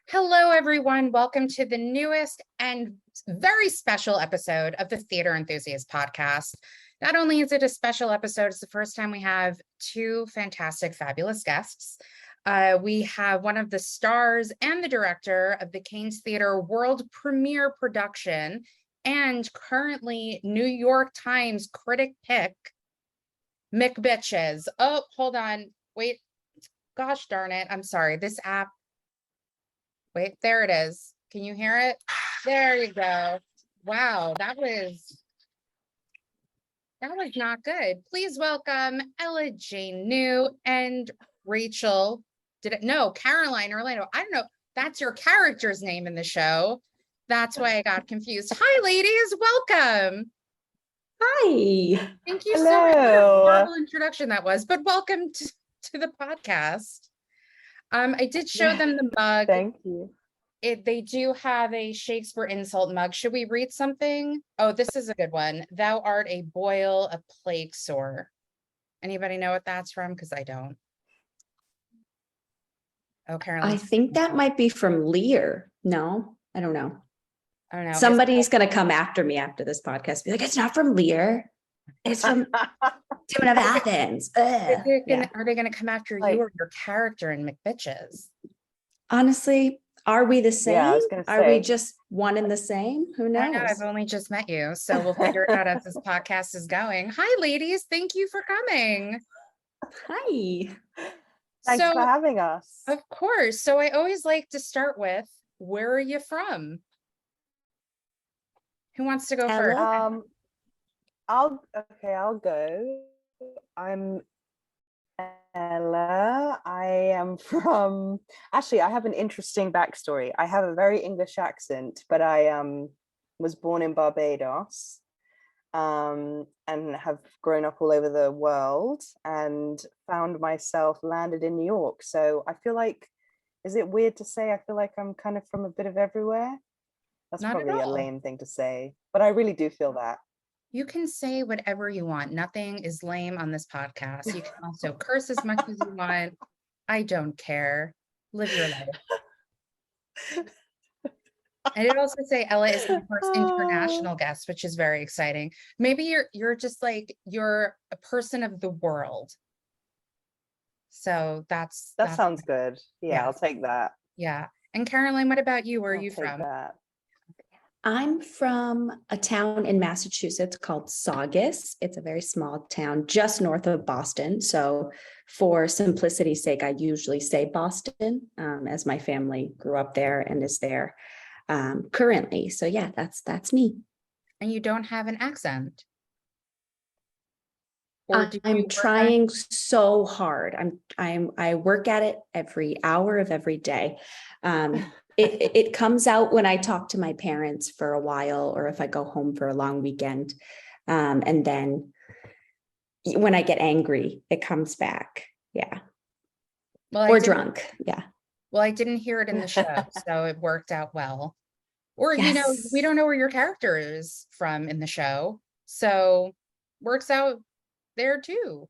Hello, everyone. Welcome to the newest and very special episode of the Theater Enthusiast podcast. Not only is it a special episode, it's the first time we have two fantastic, fabulous guests. We have one of the stars and the director of the Canes Theater world premiere production and currently New York Times critic pick, macbitches. Oh, hold on. Wait. Gosh darn it. I'm sorry. This app. Wait, there it is. Can you hear it? There you go. Wow, that was not good. Please welcome Ella Jane New and Rachel. Caroline Orlando. I don't know. That's your character's name in the show. That's why I got confused. Hi, ladies. Welcome. Hi. Thank you so much. What a horrible introduction that was, but welcome to the podcast. I did show them the mug. Thank you. They do have a Shakespeare insult mug. Should we read something? Oh, this is a good one. Thou art a boil, a plague sore. Anybody know what that's from? Because I don't. Oh, Caroline. I think that might be from Lear. No, I don't know. I don't know. Somebody's going to come after me after this podcast. Be like, it's not from Lear. It's from Timon of Athens. Are they going to come after you or your character in macbitches? Honestly, are we the same? Yeah, I was gonna say. Are we just one and the same? Who knows? I know, I've only just met you, so we'll figure it out as this podcast is going. Hi, ladies. Thank you for coming. Hi. Thanks for having us. Of course. So I always like to start with, where are you from? Who wants to go first? I'll go. I'm Ella. I am from, actually, I have an interesting backstory. I have a very English accent, but I was born in Barbados and have grown up all over the world and found myself landed in New York. So I feel like, is it weird to say I feel like I'm kind of from a bit of everywhere? That's Not probably at a all. lame thing to say, but I really do feel that. You can say whatever you want. Nothing is lame on this podcast. You can also curse as much as you want. I don't care. Live your life. I did also say Ella is my first international guest, which is very exciting. Maybe you're just like, you're a person of the world. So that sounds good. Yeah, I'll take that. Yeah. And Caroline, what about you? Where are you Take from? that. I'm from a town in Massachusetts called Saugus. It's a very small town just north of Boston. So for simplicity's sake, I usually say Boston, as my family grew up there and is there currently. So yeah, that's me. And you don't have an accent? I'm trying so hard. I work at it every hour of every day. It comes out when I talk to my parents for a while, or if I go home for a long weekend. And then when I get angry, it comes back. Yeah. Well, or drunk. Yeah. Well, I didn't hear it in the show, so it worked out well. Or, Yes. we don't know where your character is from in the show. So works out there too.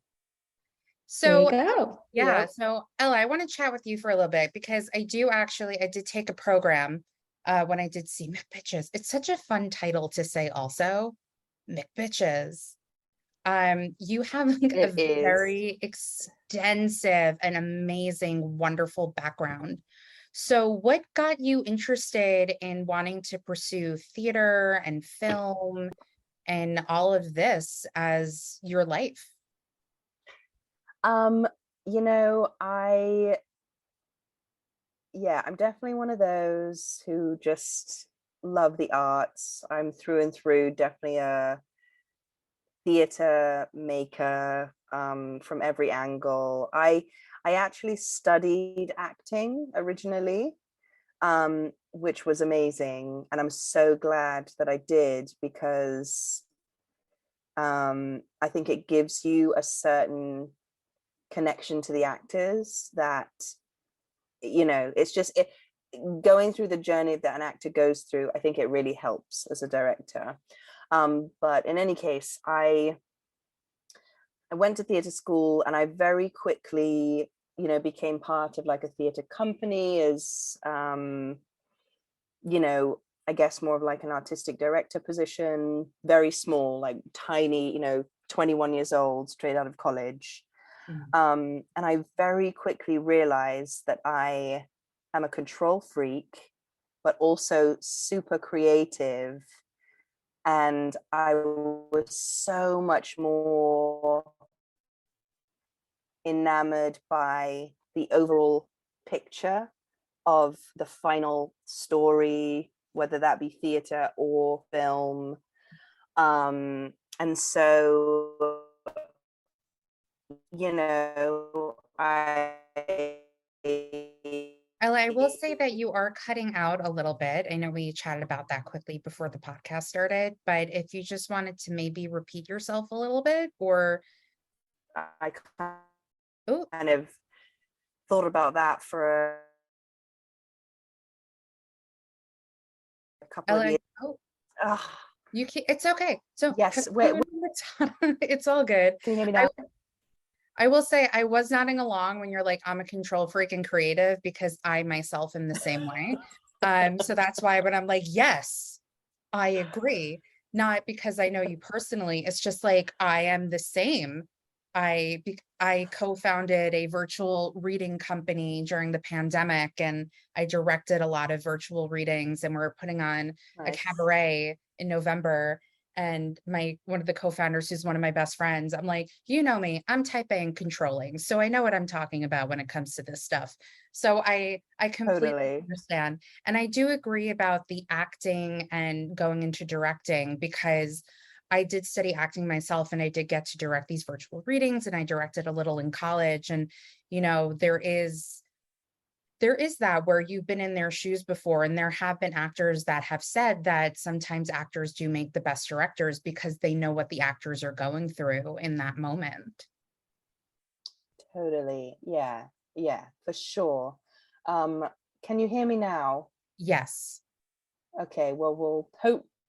So there you go. Yeah. Yep. So Ella, I want to chat with you for a little bit because I did take a program when I did see macbitches. It's such a fun title to say also, macbitches. You have like a very extensive and amazing, wonderful background. So what got you interested in wanting to pursue theater and film and all of this as your life? I'm definitely one of those who just love the arts. I'm through and through definitely a theater maker from every angle. I actually studied acting originally, which was amazing, and I'm so glad that I did, because I think it gives you a certain connection to the actors that, it's just going through the journey that an actor goes through. I think it really helps as a director. But in any case, I went to theatre school, and I very quickly you know, became part of like a theatre company as, you know, I guess more of like an artistic director position, very small, like tiny, you know, 21 years old, straight out of college. And I very quickly realized that I am a control freak, but also super creative. And I was so much more enamored by the overall picture of the final story, whether that be theatre or film. And so, you know, Ella, I will say that you are cutting out a little bit. I know we chatted about that quickly before the podcast started, but if you just wanted to maybe repeat yourself a little bit, or I oh, kind of thought about that for a couple of Ella, years. oh, Ugh, you can it's okay. So yes, continue in the time. It's all good. can you hear me I now? I will say I was nodding along when you're like, I'm a control freak and creative because I myself am the same way. So that's why when I'm like, yes, I agree, not because I know you personally. It's just like I am the same. I co-founded a virtual reading company during the pandemic, and I directed a lot of virtual readings, and we're putting on a Nice. cabaret in November. And my one of the co-founders, who's one of my best friends, I'm like, you know me, I'm type A and controlling, so I know what I'm talking about when it comes to this stuff. So I completely Totally. understand. And I do agree about the acting and going into directing, because I did study acting myself and I did get to direct these virtual readings, and I directed a little in college. And, you know, there is that where you've been in their shoes before, and there have been actors that have said that sometimes actors do make the best directors because they know what the actors are going through in that moment. Totally. Yeah. Yeah, for sure. Um, can you hear me now? Yes. Okay, well,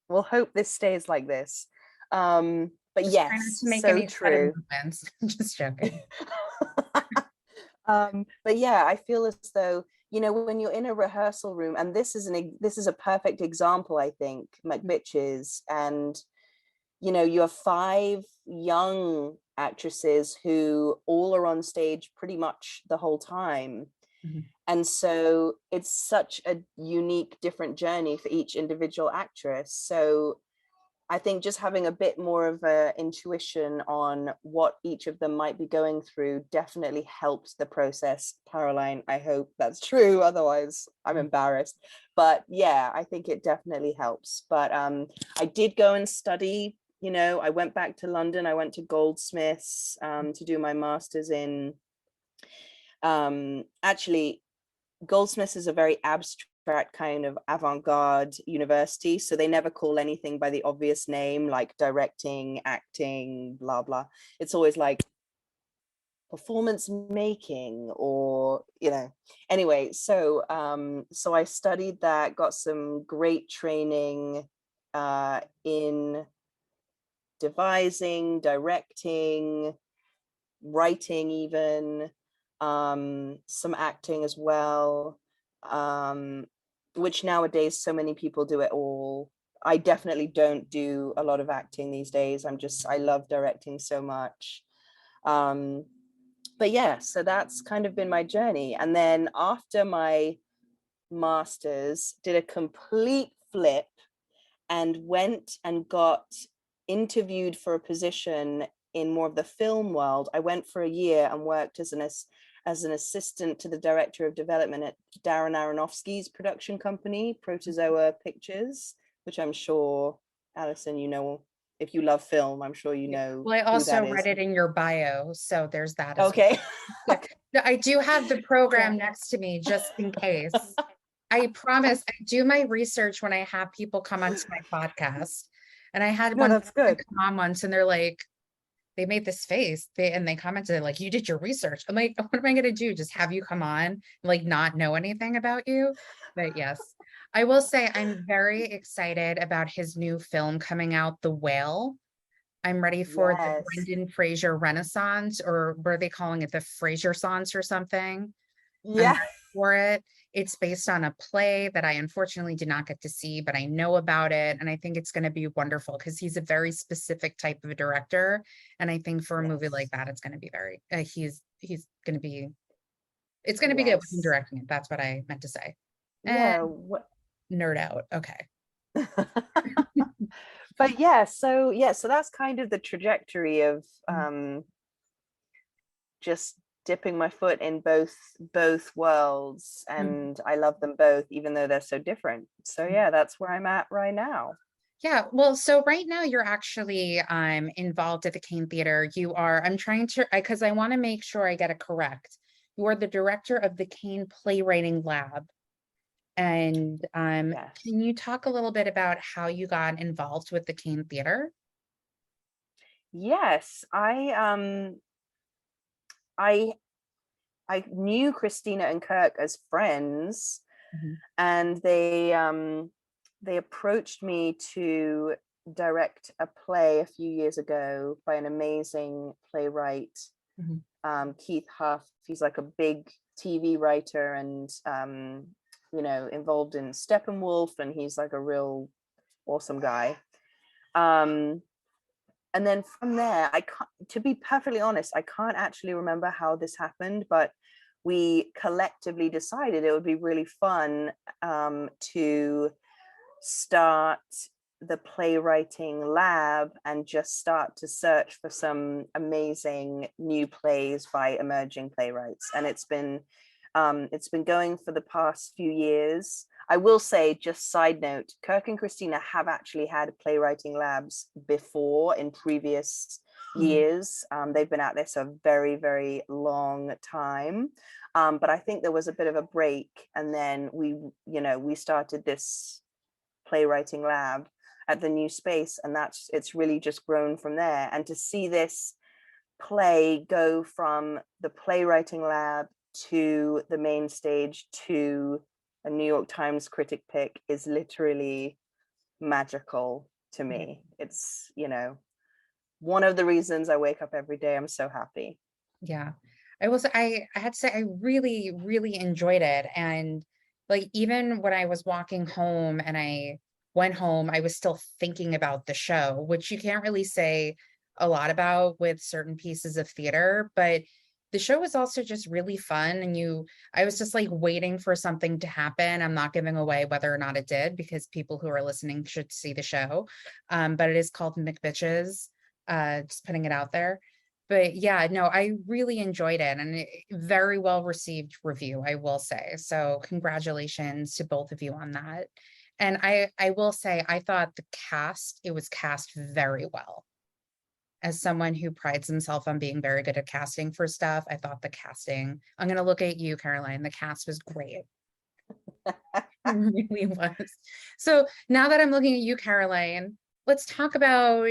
we'll hope this stays like this. But Just try not yes, to make so any sudden true. movements. Just joking. But yeah, I feel as though, you know, when you're in a rehearsal room, and this is a perfect example, I think, macbitches, and you know, you have five young actresses who all are on stage pretty much the whole time. Mhm. And so it's such a unique, different journey for each individual actress. So I think just having a bit more of a intuition on what each of them might be going through definitely helps the process. Caroline, I hope that's true. Otherwise, I'm embarrassed. But yeah, I think it definitely helps. But I did go and study, you know, I went back to London. I went to Goldsmiths to do my master's in actually Goldsmiths is a very abstract kind of avant-garde university, so they never call anything by the obvious name like directing, acting, blah blah. It's always like performance making, or you know. Anyway, so I studied that, got some great training in devising, directing, writing, even some acting as well, which nowadays so many people do it all. I definitely don't do a lot of acting these days. I love directing so much. um, but yeah, so that's kind of been my journey. And then after my master's, did a complete flip and went and got interviewed for a position in more of the film world. I went for a year and worked as an assistant to the director of development at Darren Aronofsky's production company, Protozoa Pictures, which I'm sure, Alison, you know, if you love film, I'm sure you Yeah. know Well, I who that also is. read it in your bio, so there's that as well. Okay. Yeah, I do have the program Yeah. next to me just in case. I promise I do my research when I have people come onto my podcast. And I had No, one that's person good. come on once, and they're like, they made this face. They commented like, you did your research. I'm like, what am I gonna do? Just have you come on and like not know anything about you? But yes, I will say I'm very excited about his new film coming out, The Whale. I'm ready for the Yes. Brendan Fraser Renaissance, or were they calling it the Fraser-sance or something? I'm Yeah. ready for it. It's based on a play that I unfortunately did not get to see, but I know about it. And I think it's going to be wonderful because he's a very specific type of a director. And I think for a movie like Yes. that, it's going to be very, he's going to be, it's going to be good with him Yes. directing it. That's what I meant to say. And Yeah. What? nerd out. Okay. But yeah, so that's kind of the trajectory of Mm, just dipping my foot in both worlds, mm. and I love them both even though they're so different. So yeah, that's where I'm at right now. Yeah, well, so right now you're actually involved at the Kane Theater. You are, I'm trying to, because I want to make sure I get it correct. You are the director of the Kane Playwriting Lab. And Yes. can you talk a little bit about how you got involved with the Kane Theater? Yes, I I knew Christina and Kirk as friends, Mhm, and they approached me to direct a play a few years ago by an amazing playwright, mhm, Keith Huff. He's like a big TV writer, and involved in Steppenwolf, and he's like a real awesome guy. Um, and then from there, I can't, to be perfectly honest, I can't actually remember how this happened, but we collectively decided it would be really fun, to start the playwriting lab and just start to search for some amazing new plays by emerging playwrights. And it's been going for the past few years. I will say, just side note, Kirk and Christina have actually had playwriting labs before in previous mhm. years. They've been at this a very, very long time. But I think there was a bit of a break, and then we started this playwriting lab at the new space, and it's really just grown from there. And to see this play go from the playwriting lab to the main stage to a New York Times critic pick is literally magical to Yeah. me. It's, one of the reasons I wake up every day. I'm so happy. Yeah. I had to say I really, really enjoyed it. And like even when I was walking home and I went home, I was still thinking about the show, which you can't really say a lot about with certain pieces of theater, but the show was also just really fun. And I was just like waiting for something to happen. I'm not giving away whether or not it did because people who are listening should see the show. But it is called McBitches, just putting it out there. But yeah, no, I really enjoyed it, and very well received review, I will say. So congratulations to both of you on that. And I will say I thought it was cast very well. As someone who prides himself on being very good at casting for stuff, I thought the casting, I'm gonna look at you, Caroline. The cast was great. It really was. So now that I'm looking at you, Caroline, let's talk about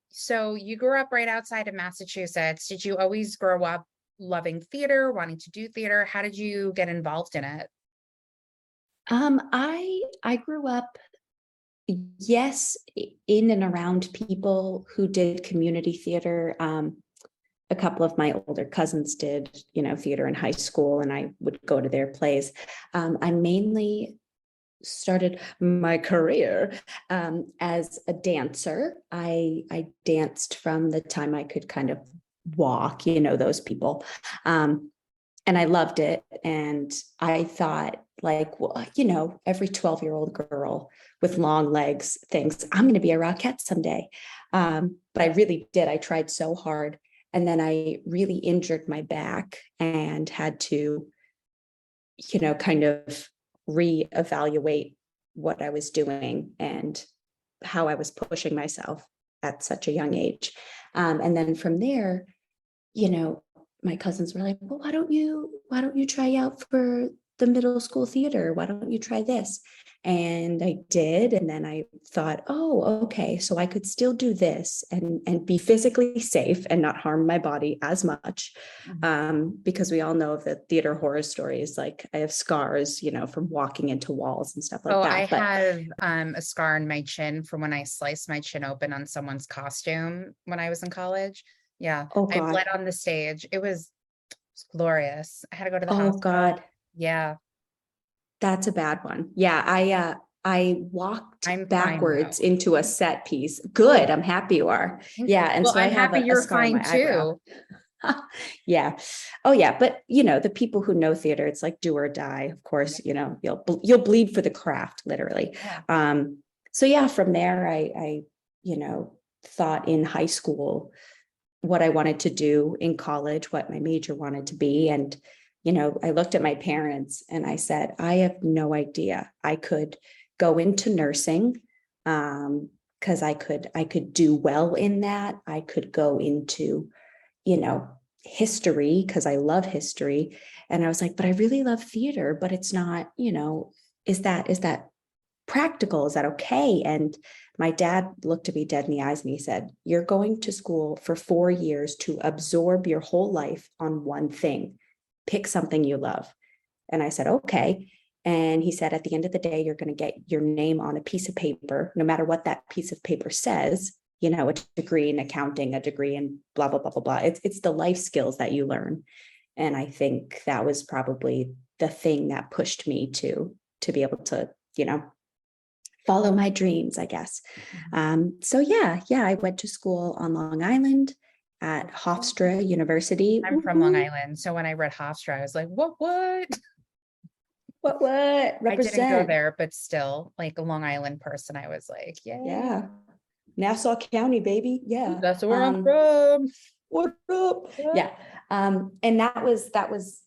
so you grew up right outside of Massachusetts. Did you always grow up loving theater, wanting to do theater? How did you get involved in it? I grew up, yes, in and around people who did community theater. A couple of my older cousins did, theater in high school, and I would go to their plays. I mainly started my career as a dancer. I danced from the time I could kind of walk, those people. And I loved it. And I thought, like, well, every 12-year-old girl with long legs thinks I'm going to be a Rockette someday. But I really did. I tried so hard. And then I really injured my back and had to, kind of reevaluate what I was doing and how I was pushing myself at such a young age. And then from there, my cousins were like, well, why don't you try out for the middle school theater. Why don't you try this? And I did. And then I thought, oh, okay, so I could still do this and be physically safe and not harm my body as much. Because we all know of the theater horror stories. Like I have scars, from walking into walls and stuff like Oh, that. I But have a scar in my chin from when I sliced my chin open on someone's costume when I was in college. Yeah, oh I bled God, on the stage. It was glorious. I had to go to the oh hospital. God, Yeah, that's a bad one. Yeah, I walked I'm fine backwards though. into a set piece. Good. I'm happy you are. Yeah. And Well, so I I'm have happy a you're scar on fine my eyebrow. too. Yeah. Oh yeah. But the people who know theater, it's like do or die. Of course, you'll bleed for the craft, literally. Yeah. So yeah, from there I thought in high school what I wanted to do, in college, what my major wanted to be. And, I looked at my parents and I said, I have no idea. I could go into nursing, because I could do well in that. I could go into, history because I love history. And I was like, but I really love theater, but it's not, is that practical? Is that okay? And my dad looked at me dead in the eyes and he said, you're going to school for 4 years to absorb your whole life on one thing. Pick something you love. And I said, okay. And he said, at the end of the day, you're going to get your name on a piece of paper, no matter what that piece of paper says, a degree in accounting, a degree in blah, blah, blah, blah, blah. It's the life skills that you learn. And I think that was probably the thing that pushed me to be able to, follow my dreams, I guess. So yeah, I went to school on Long Island at Hofstra University. I'm from Long Woo-hoo. Island. So when I read Hofstra, I was like, what? What I didn't go represent? there, but still, like a Long Island person, I was like, yeah, Yeah, Nassau County, baby. Yeah. that's where I'm from. What up? Yeah. And that was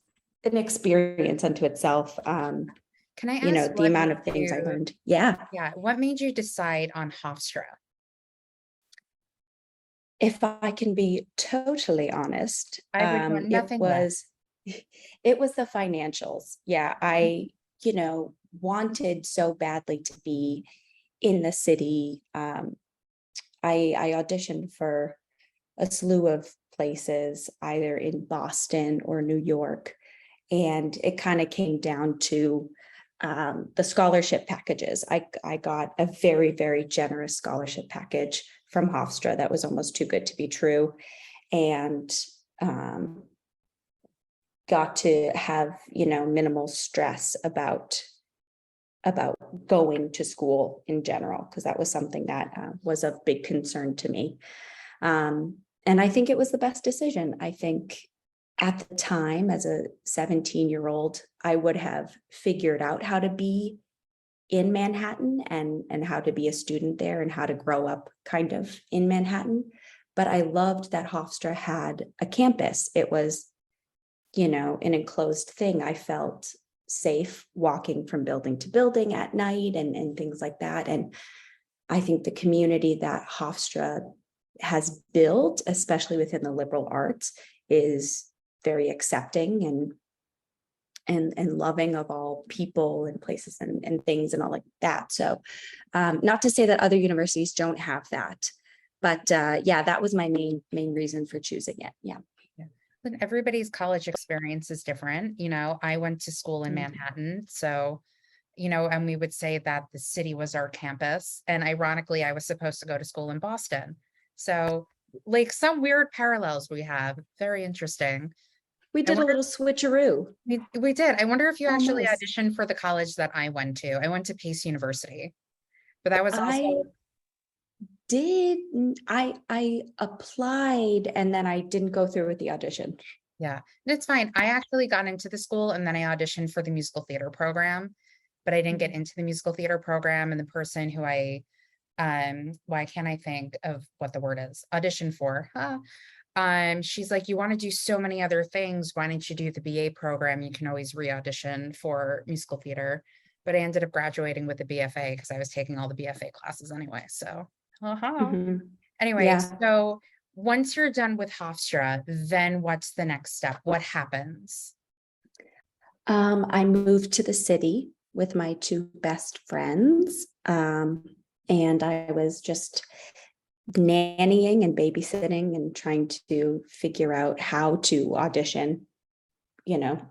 an experience unto itself. Can I ask The what amount made of things I you, learned. Yeah. what made you decide on Hofstra? If I can be totally honest, I would want it nothing less. was it was the financials. Yeah, I, wanted so badly to be in the city. I auditioned for a slew of places, either in Boston or New York, and it kind of came down to the scholarship packages. I got a very, very generous scholarship package from Hofstra that was almost too good to be true, and got to have minimal stress about going to school in general, because that was something that was of big concern to me. And I think it was the best decision. I think at the time, as a 17-year-old, I would have figured out how to be in Manhattan and how to be a student there and how to grow up kind of in Manhattan. But I loved that Hofstra had a campus. It was, an enclosed thing. I felt safe walking from building to building at night and things like that. And I think the community that Hofstra has built, especially within the liberal arts, is very accepting and loving of all people and places and things and all like that. So not to say that other universities don't have that, but that was my main reason for choosing it. Yeah. And everybody's college experience is different. I went to school in Manhattan. So, and we would say that the city was our campus. And ironically, I was supposed to go to school in Boston. So, like some weird parallels we have. Very interesting. We I did a wonder, little switcheroo. we did. I wonder if you actually Almost. auditioned for the college that I went to. I went to Pace University, but that was I also, did. I applied and then I didn't go through with the audition. yeah, and it's fine. I actually got into the school and then I auditioned for the musical theater program, but I didn't get into the musical theater program. And the person who why can't I think of what the word is, audition for, she's like, you want to do so many other things, why don't you do the BA program? You can always re-audition for musical theater. But I ended up graduating with the BFA because I was taking all the BFA classes anyway. So Mhm. anyway, Yeah. so once you're done with Hofstra, then what's the next step? What happens? I moved to the city with my two best friends, and I was just nannying and babysitting and trying to figure out how to audition, you know,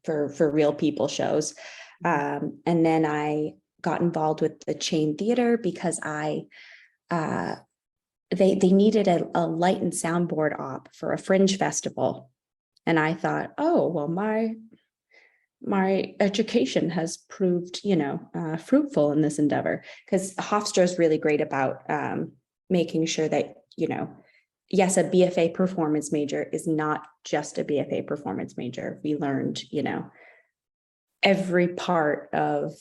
for real people shows. And then I got involved with the chain theater because they needed a light and soundboard op for a fringe festival. And I thought, oh, well, my education has proved, fruitful in this endeavor, because Hofstra is really great about making sure that, yes, a BFA performance major is not just a BFA performance major. We learned, every part of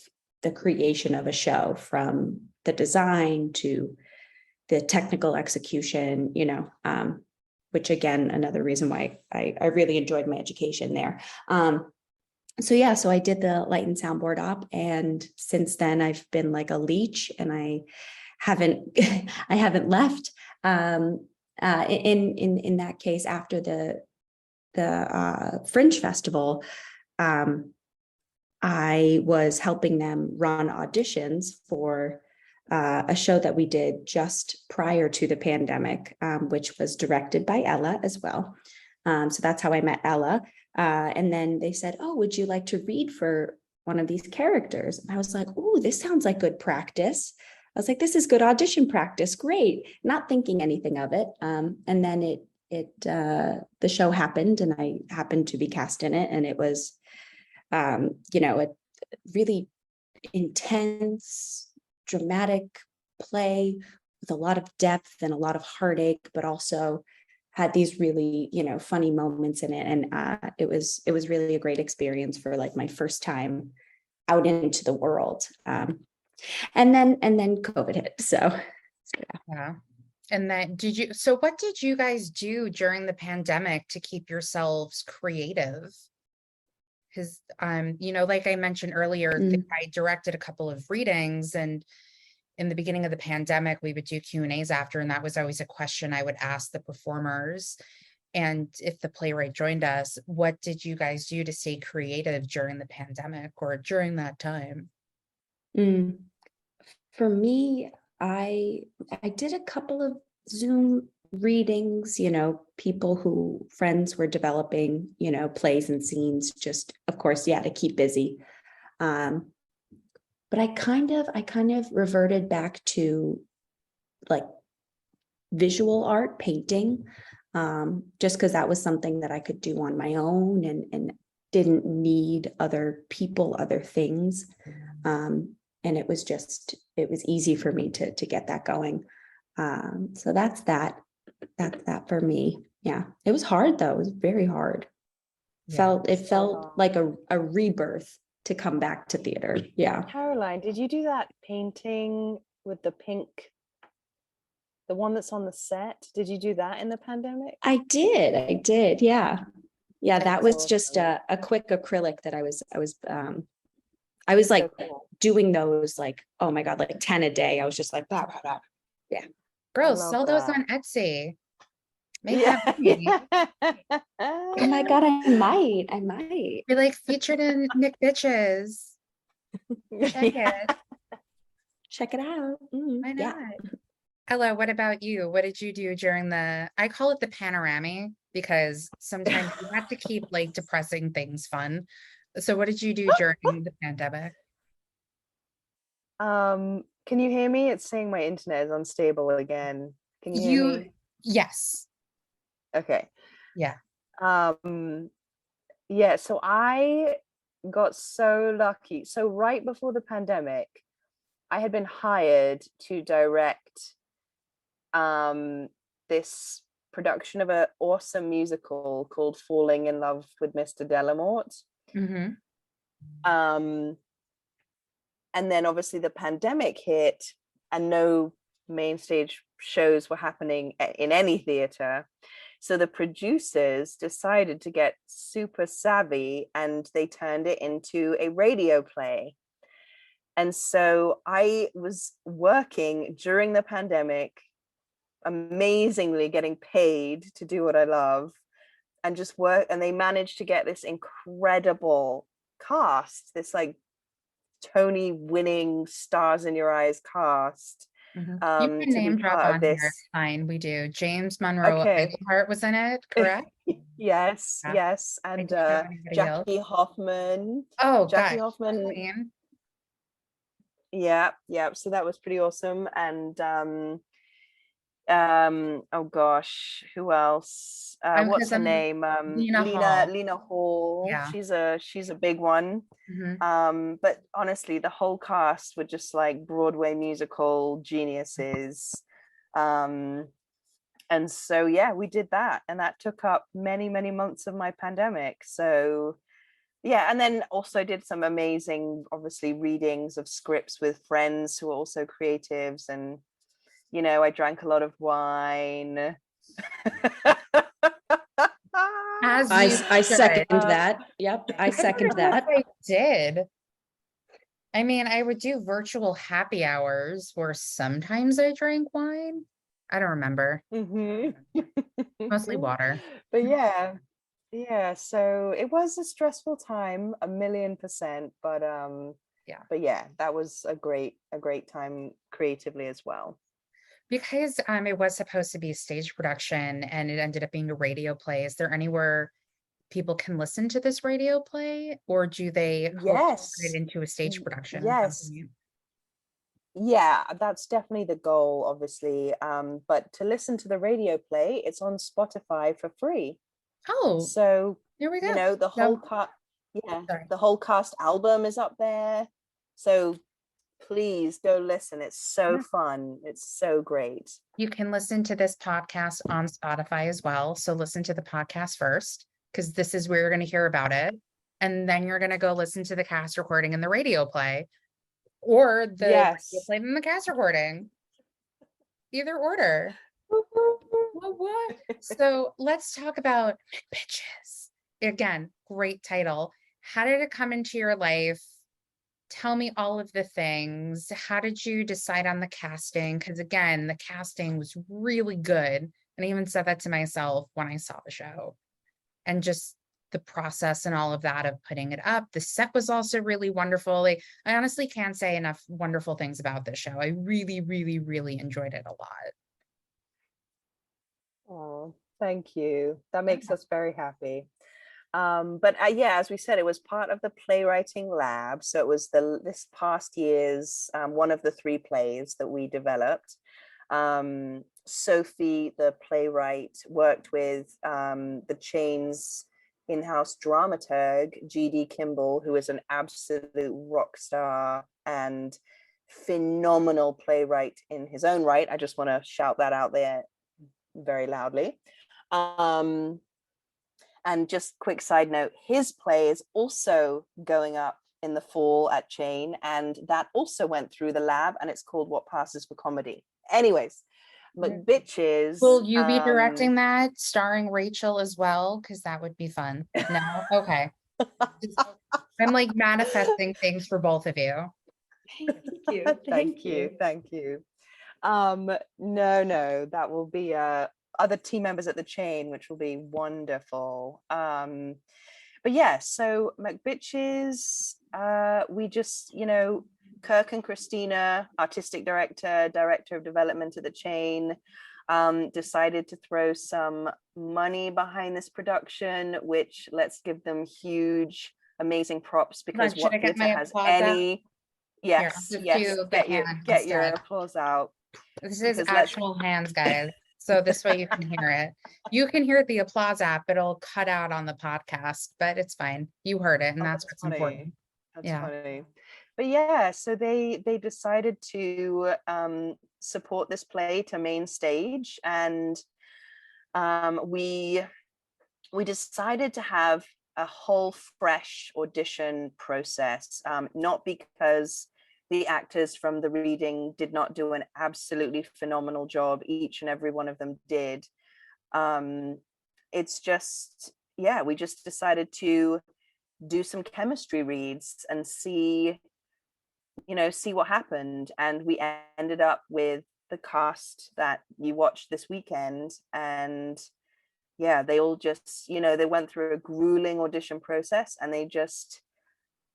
the creation of a show, from the design to the technical execution, which again, another reason why I really enjoyed my education there. So I did the light and soundboard op, and since then I've been like a leech, and I haven't I haven't left. In that case, after the Fringe Festival, I was helping them run auditions for a show that we did just prior to the pandemic, which was directed by Ella as well. So that's how I met Ella. And then they said, oh, would you like to read for one of these characters? And I was like, oh, this sounds like good practice. I was like, this is good audition practice. Great. Not thinking anything of it. And then the show happened, and I happened to be cast in it. And it was, a really intense, dramatic play with a lot of depth and a lot of heartache, but also had these really, funny moments in it. And it was really a great experience for like my first time out into the world. And then COVID hit. So Yeah. And then what did you guys do during the pandemic to keep yourselves creative? Because, like I mentioned earlier, I directed a couple of readings, and in the beginning of the pandemic, we would do Q&As after, and that was always a question I would ask the performers. And if the playwright joined us, what did you guys do to stay creative during the pandemic or during that time? For me, I did a couple of Zoom readings, friends were developing, plays and scenes, just of course, to keep busy. But I kind of reverted back to like visual art, painting, just because that was something that I could do on my own and didn't need other people, other things. And it was easy for me to get that going. So that's that for me. Yeah. It was hard though. It was very hard. Yeah. It felt like a rebirth to come back to theater. Yeah. Caroline, did you do that painting with the pink, the one that's on the set? Did you do that in the pandemic? I did. Yeah. Yeah. That was just a quick acrylic that I was like So cool. doing those, like, oh my God, like 10 a day. I was just like, blah, blah, blah. Yeah. Girls, sell those on Etsy. Make Yeah. that money. Oh my God, I might. Be like featured in macbitches. Check it. Check it out. Why not? Yeah. Ella, what about you? What did you do during I call it the panorama, because sometimes you have to keep like depressing things fun. So what did you do during the pandemic? Can you hear me? It's saying my internet is unstable again. Can you hear me? Yes. Okay. Yeah. Yeah, so I got so lucky. So right before the pandemic, I had been hired to direct this production of an awesome musical called Falling in Love with Mr. Delamort. Mm-hmm. And then obviously the pandemic hit and no main stage shows were happening in any theater. So the producers decided to get super savvy, and they turned it into a radio play. And so I was working during the pandemic, amazingly getting paid to do what I love. and just work, and they managed to get this incredible cast, this like Tony winning stars in your eyes cast, You can to be name drop part of on here. this. It's fine. We do. James Monroe Okay. Iglehart was in it, correct? Yes, Yeah. yes. I And didn't know anybody else. Jackie Hoffman. Oh, Jackie gosh. Hoffman. Queen. Yeah, yeah. So that was pretty awesome. And oh gosh, who else? What's Because her I'm name? Lena Hall. Lena Hall. Yeah. She's a big one. Mhm. But honestly, the whole cast were just like Broadway musical geniuses. And so yeah, we did that, and that took up many, many months of my pandemic. So yeah, and then also did some amazing, obviously, readings of scripts with friends who are also creatives, and I drank a lot of wine. As I, you I should. second that. Yep, I I don't second know if that. I did. I mean, I would do virtual happy hours where sometimes I drank wine. I don't remember. Mhm. Mostly water. But yeah, so it was a stressful time, 1,000,000%, Yeah. but yeah, that was a great time creatively as well. Because it was supposed to be a stage production and it ended up being a radio play. Is there anywhere people can listen to this radio play, or do they hope to turn it Yes. into a stage production at some Yes. point? Yeah, that's definitely the goal, obviously. But to listen to the radio play, it's on Spotify for free. Oh, So, here we go. the whole So, cast, yeah, sorry. the whole cast album is up there. So please go listen. It's so Yeah. fun. It's so great. You can listen to this podcast on Spotify as well. So listen to the podcast first, because this is where you're going to hear about it. And then you're going to go listen to the cast recording and the radio play, or the radio Yes. play and the cast recording. Either order. What? So let's talk about Bitches. Again, great title. How did it come into your life? Tell me all of the things. How did you decide on the casting? Because again, the casting was really good. And I even said that to myself when I saw the show. And just the process and all of that of putting it up. The set was also really wonderful. Like, I honestly can't say enough wonderful things about this show. I really, really, really enjoyed it a lot. Oh, thank you. That makes Yeah. us very happy. But yeah, as we said, it was part of the playwriting lab. So it was this past year's one of the 3 plays that we developed. Sophie, the playwright, worked with the Chain's in-house dramaturg, G.D. Kimball, who is an absolute rock star and phenomenal playwright in his own right. I just want to shout that out there very loudly. And just quick side note, his play is also going up in the fall at Chain, and that also went through the lab, and it's called What Passes for Comedy. Anyways, but Bitches. Will you be directing that, starring Rachel as well? Because that would be fun. No? Okay. I'm like manifesting things for both of you. Thank you. Thank you. Thank you. No, that will be other team members at the Chain, which will be wonderful. But yeah, so macbitches, we just, Kirk and Christina, artistic director of development at the Chain, decided to throw some money behind this production, which, let's give them huge, amazing props, because Should I what get theater my has applause out? any Here, I'll yes, just yes, do the get hand your instead. applause out. This is because let's- actual hands, guys. So this way you can hear it. You can hear the applause app, but it'll cut out on the podcast, but it's fine. You heard it, and Oh, that's what's funny. important. That's Yeah. funny. But yeah, so they decided to support this play to main stage, and we decided to have a whole fresh audition process, not because the actors from the reading did not do an absolutely phenomenal job. Each and every one of them did. It's just, yeah, we just decided to do some chemistry reads and see what happened. And we ended up with the cast that you watched this weekend. And yeah, they all just, they went through a grueling audition process, and they just,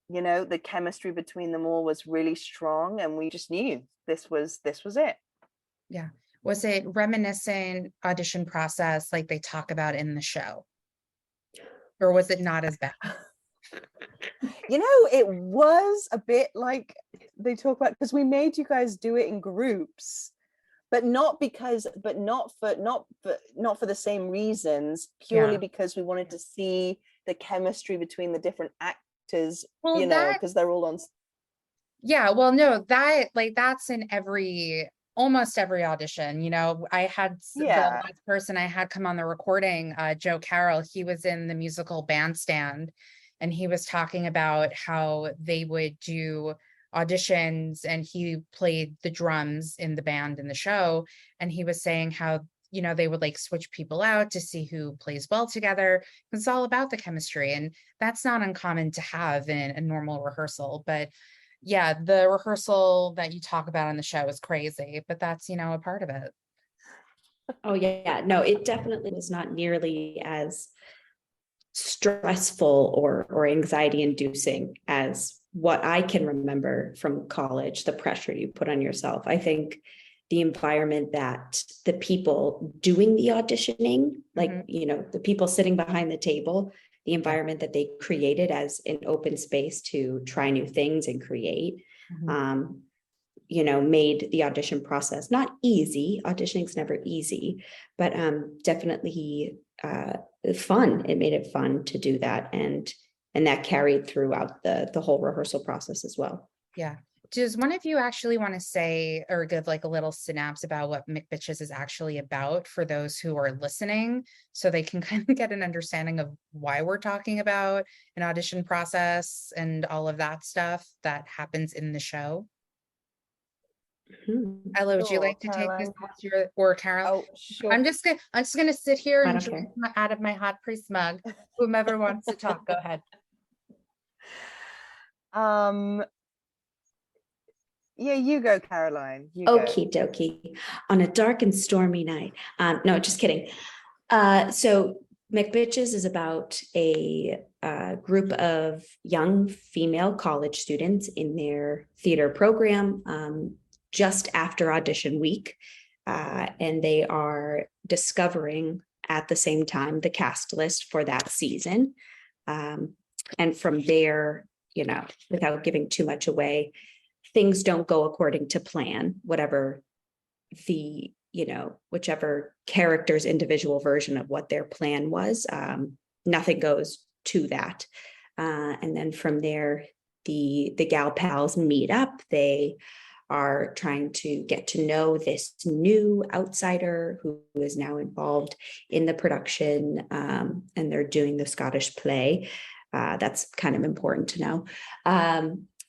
the chemistry between them all was really strong, and we just knew this was it. Yeah. Was it reminiscent audition process like they talk about in the show? Or was it not as bad? It was a bit like they talk about, because we made you guys do it in groups, but not for the same reasons, purely Yeah. because we wanted to see the chemistry between the different actors, Well, that, because they're all on. yeah, well, no, that like that's in almost every audition. I had the Yeah. last person I had come on the recording, Joe Carroll, he was in the musical Bandstand, and he was talking about how they would do auditions, and he played the drums in the band in the show, and he was saying how they would like switch people out to see who plays well together. It's all about the chemistry, and that's not uncommon to have in a normal rehearsal. But yeah, the rehearsal that you talk about on the show is crazy, but that's, a part of it. Oh, yeah. No, it definitely was not nearly as stressful or anxiety inducing as what I can remember from college, the pressure you put on yourself. I think the environment that the people doing the auditioning, like, the people sitting behind the table, the environment that they created as an open space to try new things and create, made the audition process not easy. Auditioning's never easy, but definitely fun. It made it fun to do that, and that carried throughout the whole rehearsal process as well. Yeah. Does one of you actually want to say or give like a little synapse about what McBitches is actually about for those who are listening, so they can kind of get an understanding of why we're talking about an audition process and all of that stuff that happens in the show? Ella, would you Sure, like to take this Caroline. or Carol? Oh, sure. I'm just gonna sit here I and don't drink care. out of my hot priest mug. Whomever wants to talk, go ahead. um yeah, you go, Caroline. You go. Okie dokie. On a dark and stormy night. No, just kidding. So McBitches is about a group of young female college students in their theater program just after audition week. And they are discovering at the same time the cast list for that season. And from there, without giving too much away, things don't go according to plan, whatever whichever character's individual version of what their plan was, nothing goes to that. And then from there, the gal pals meet up. They are trying to get to know this new outsider who is now involved in the production, and they're doing the Scottish play. That's kind of important to know.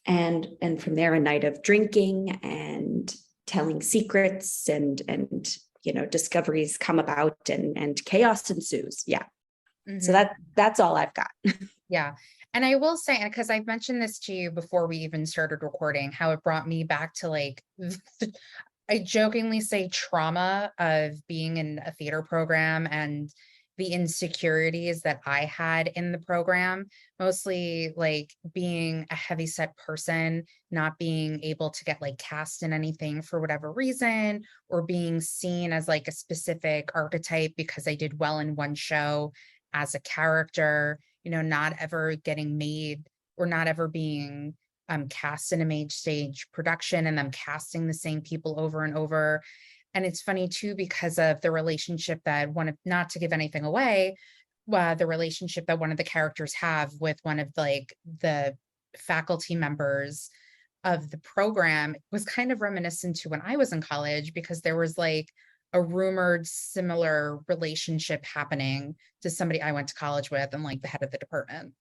And from there, a night of drinking and telling secrets and discoveries come about, and chaos ensues. Yeah. So that's all I've got. Yeah. And I will say, because I've mentioned this to you before we even started recording, how it brought me back to like, I jokingly say trauma of being in a theater program and the insecurities that I had in the program, mostly like being a heavyset person, not being able to get like cast in anything for whatever reason, or being seen as like a specific archetype because I did well in one show as a character, not ever getting made or not ever being cast in a main stage production and them casting the same people over and over. And it's funny too, because of the relationship that not to give anything away, the relationship that one of the characters have with one of like the faculty members of the program was kind of reminiscent to when I was in college, because there was like a rumored similar relationship happening to somebody I went to college with and like the head of the department.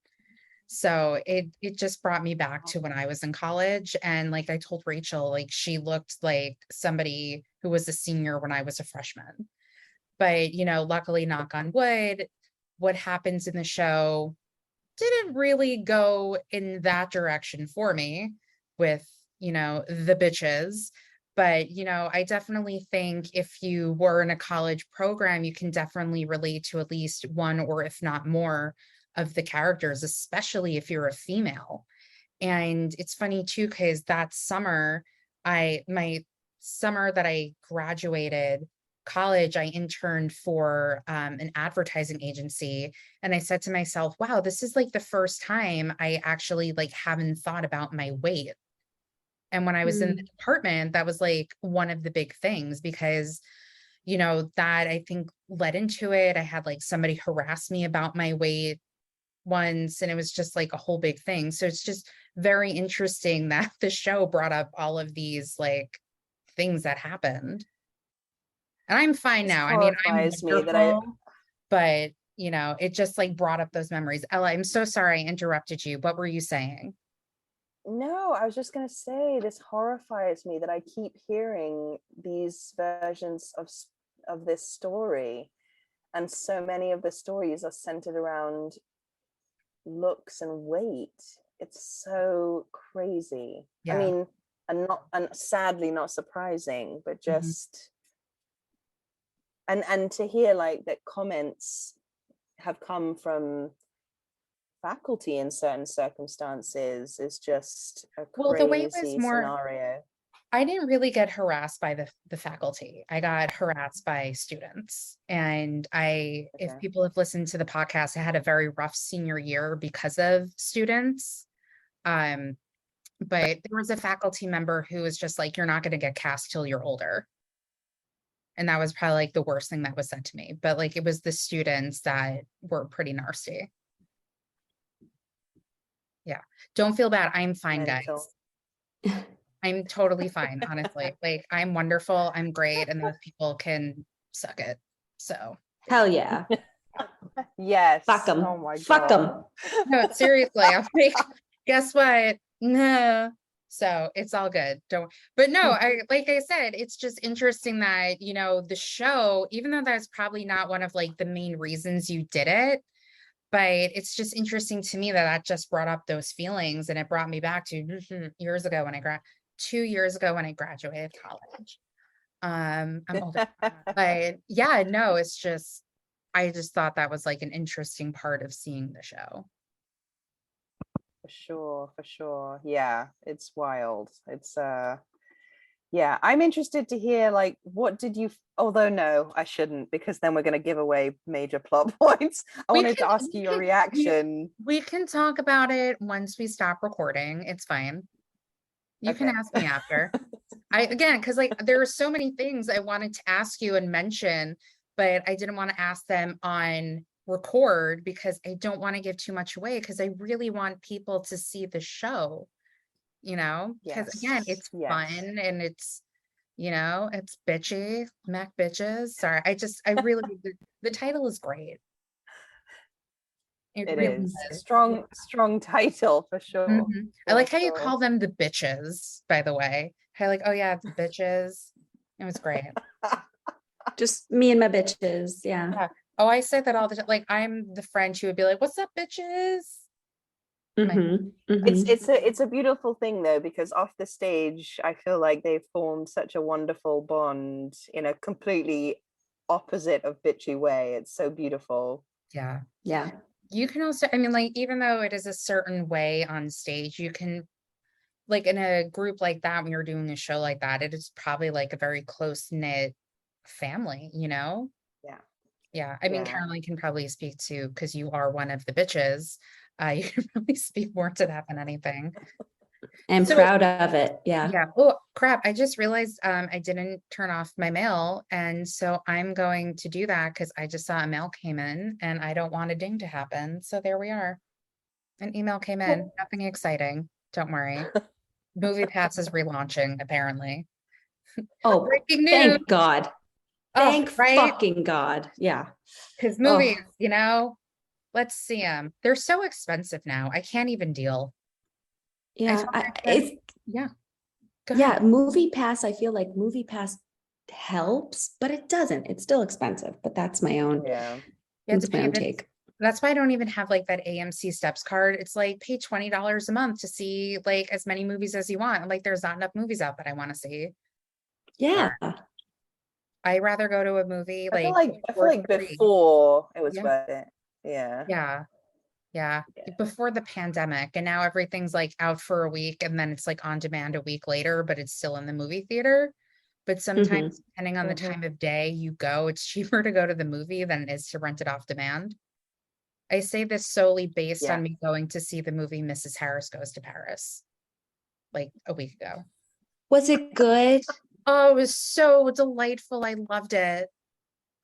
So it just brought me back to when I was in college. And like I told Rachel, like she looked like somebody who was a senior when I was a freshman. But, luckily, knock on wood, what happens in the show didn't really go in that direction for me with, the bitches. But, I definitely think if you were in a college program, you can definitely relate to at least one or if not more of the characters, especially if you're a female. And it's funny too, because that summer, my summer that I graduated college, I interned for an advertising agency. And I said to myself, wow, this is like the first time I actually like haven't thought about my weight. And when I was in the department, that was like one of the big things because, that I think led into it. I had like somebody harass me about my weight once, and it was just like a whole big thing. So it's just very interesting that the show brought up all of these like things that happened. And I'm fine This now. I mean, I'm horrifies me that wonderful, but it just like brought up those memories. Ella, I'm so sorry I interrupted you. What were you saying? No, I was just going to say this horrifies me that I keep hearing these versions of this story, and so many of the stories are centered around looks and weight. It's so crazy. I Yeah. mean, and sadly not surprising, but Mhm. just and to hear like that comments have come from faculty in certain circumstances is just a Well, the way it was crazy more, scenario. I didn't really get harassed by the faculty. I got harassed by students. And if Okay. people have listened to the podcast, I had a very rough senior year because of students. Um, but there was a faculty member who was just like, you're not going to get cast till you're older. And that was probably like the worst thing that was said to me. But like it was the students that were pretty nasty. Yeah. Don't feel bad. I'm fine, Mental. guys. I'm totally fine, honestly. Like I'm wonderful. I'm great. And those people can suck it. So Hell yeah. Yes. Fuck them. Oh my Fuck God. them. no, seriously, I'm like, guess what? No. So it's all good. Don't, but no, like I said, it's just interesting that, the show, even though that's probably not one of like the main reasons you did it, but it's just interesting to me that that just brought up those feelings and it brought me back to years ago when 2 years ago when I graduated college. I'm older, but yeah, no, it's just, I just thought that was like an interesting part of seeing the show. For sure. Yeah, it's wild. It's yeah, I'm interested to hear like what did you, although no, I shouldn't, because then we're going to give away major plot points. I We wanted to can- ask you your reaction. We can talk about it once we stop recording. It's fine. You can Okay. ask me after. Again, because like there are so many things I wanted to ask you and mention, but I didn't want to ask them on record because I don't want to give too much away because I really want people to see the show, because again, Yes. it's Yes. fun and it's bitchy, macbitches. Sorry, I really, the title is great. It It really is is. strong title for sure. Mhm. I For like how you sure. call them the bitches, by the way. How like, oh yeah, the bitches. It was great. Just me and my bitches. Yeah. Yeah. Oh, I say that all the time. Like, I'm the friend who would be like, "What's up, bitches?" Mhm, It's mhm. it's a beautiful thing though, because off the stage I feel like they've formed such a wonderful bond in a completely opposite of bitchy way. It's so beautiful. Yeah. Yeah. You can also, I mean, like, even though it is a certain way on stage, you can, like, in a group like that, when you're doing a show like that, it is probably like a very close knit family, you know? Yeah. Yeah. I mean, Yeah. Caroline can probably speak to, because you are one of the bitches. You can probably speak more to that than anything. I'm So, proud of it. Yeah. yeah. Oh, crap. I just realized I didn't turn off my mail. And so I'm going to do that because I just saw a mail came in and I don't want a ding to happen. So there we are. An email came in. Nothing exciting. Don't worry. Movie Pass is relaunching, apparently. Oh, Breaking news. thank God. Oh, Thank right. fucking God. Yeah. Because Oh, movies, let's see them. They're so expensive now. I can't even deal. I yeah. told my friend, It's yeah, go ahead. yeah. Movie Pass. I feel like Movie Pass helps, but it doesn't. It's still expensive. But that's my own. Yeah. You have to That's my pay own this. take. That's why I don't even have like that AMC Steps card. It's like pay $20 a month to see like as many movies as you want. Like there's not enough movies out that I want to see. Yeah. I rather go to a movie I feel like like before three. before it was Yeah. worth it. Yeah. Yeah. Yeah. Yeah. Before the pandemic. And now everything's like out for a week and then it's like on demand a week later, but it's still in the movie theater. But Mhm. sometimes, depending on the Mhm. time of day you go, it's cheaper to go to the movie than it is to rent it off demand. I say this solely based Yeah. on me going to see the movie Mrs. Harris Goes to Paris like a week ago. Was it good? Oh, it was so delightful. I loved it.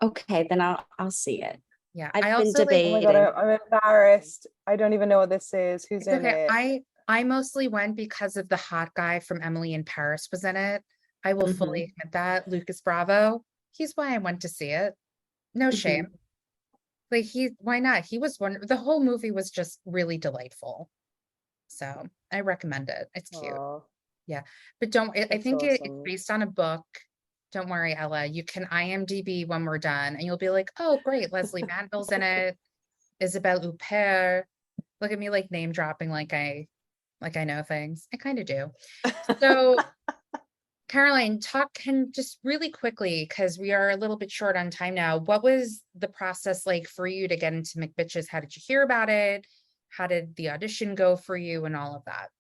Okay, then I'll see it. Yeah. I I've been also like, Oh my God, debating. I'm embarrassed. I don't even know what this is. Who's it's in okay. it? I mostly went because of the hot guy from Emily in Paris was in it. I will fully Mhm, admit that. Lucas Bravo. He's why I went to see it. No shame. mhm. Like why not? He was one. The whole movie was just really delightful. So I recommend it. It's cute. Oh, Yeah. But don't, I that's think it's awesome. based on a book. Don't worry, Ella. You can IMDb when we're done and you'll be like, oh, great. Leslie Manville's in it. Isabelle Huppert. Look at me like name dropping like I know things. I kind of do. So Caroline, can just really quickly, because we are a little bit short on time now. What was the process like for you to get into McBitches? How did you hear about it? How did the audition go for you and all of that?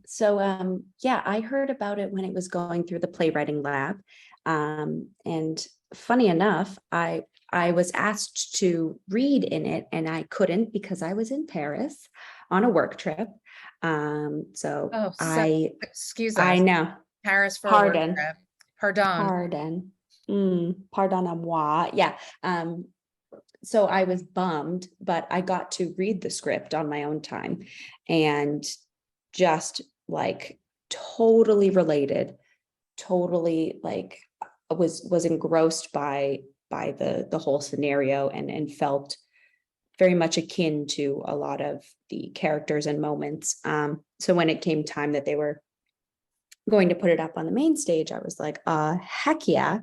So yeah, I heard about it when it was going through the playwriting lab. And funny enough, I was asked to read in it and I couldn't because I was in Paris on a work trip. So Oh, so excuse I us. know. Paris for a work Pardon. trip. Pardon. Pardon. Pardon-moi. Yeah. So I was bummed, but I got to read the script on my own time and just like totally related, totally like was engrossed by the whole scenario and felt very much akin to a lot of the characters and moments. So when it came time that they were going to put it up on the main stage, I was like, heck yeah.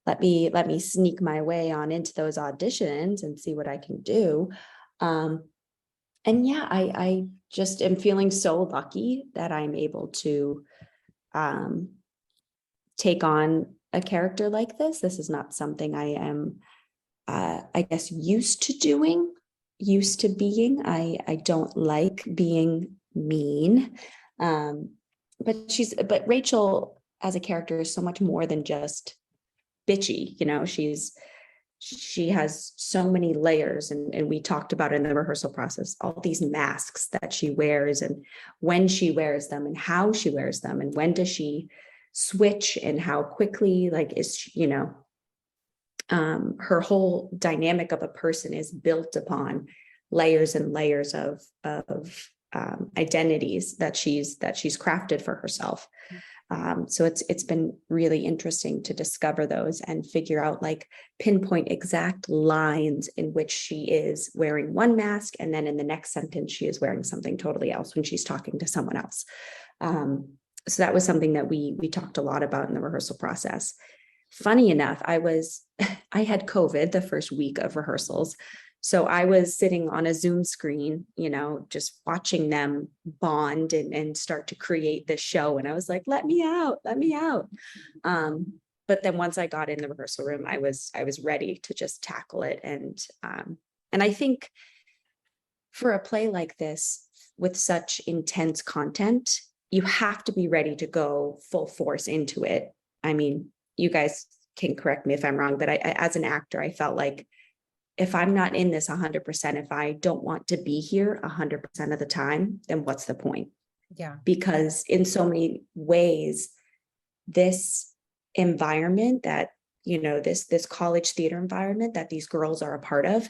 Let me sneak my way on into those auditions and see what I can do. And yeah, I just am feeling so lucky that I'm able to um, take on a character like this. This is not something I am, I guess, used to doing, used to being. I don't like being mean. But Rachel as a character is so much more than just bitchy. She has so many layers, and we talked about it in the rehearsal process, all these masks that she wears and when she wears them and how she wears them and when does she switch and how quickly, like, is she, her whole dynamic of a person is built upon layers and layers of identities that she's crafted for herself. So it's been really interesting to discover those and figure out, like, pinpoint exact lines in which she is wearing one mask and then in the next sentence she is wearing something totally else when she's talking to someone else. So that was something that we talked a lot about in the rehearsal process. Funny enough, I had COVID the first week of rehearsals. So I was sitting on a Zoom screen, just watching them bond and start to create this show. And I was like, let me out, let me out. But then once I got in the rehearsal room, I was ready to just tackle it. And I think for a play like this, with such intense content, you have to be ready to go full force into it. I mean, you guys can correct me if I'm wrong, but I as an actor, I felt like if I'm not in this 100%, if I don't want to be here 100% of the time, then what's the point? Yeah. Because in so many ways, this environment that, this college theater environment that these girls are a part of,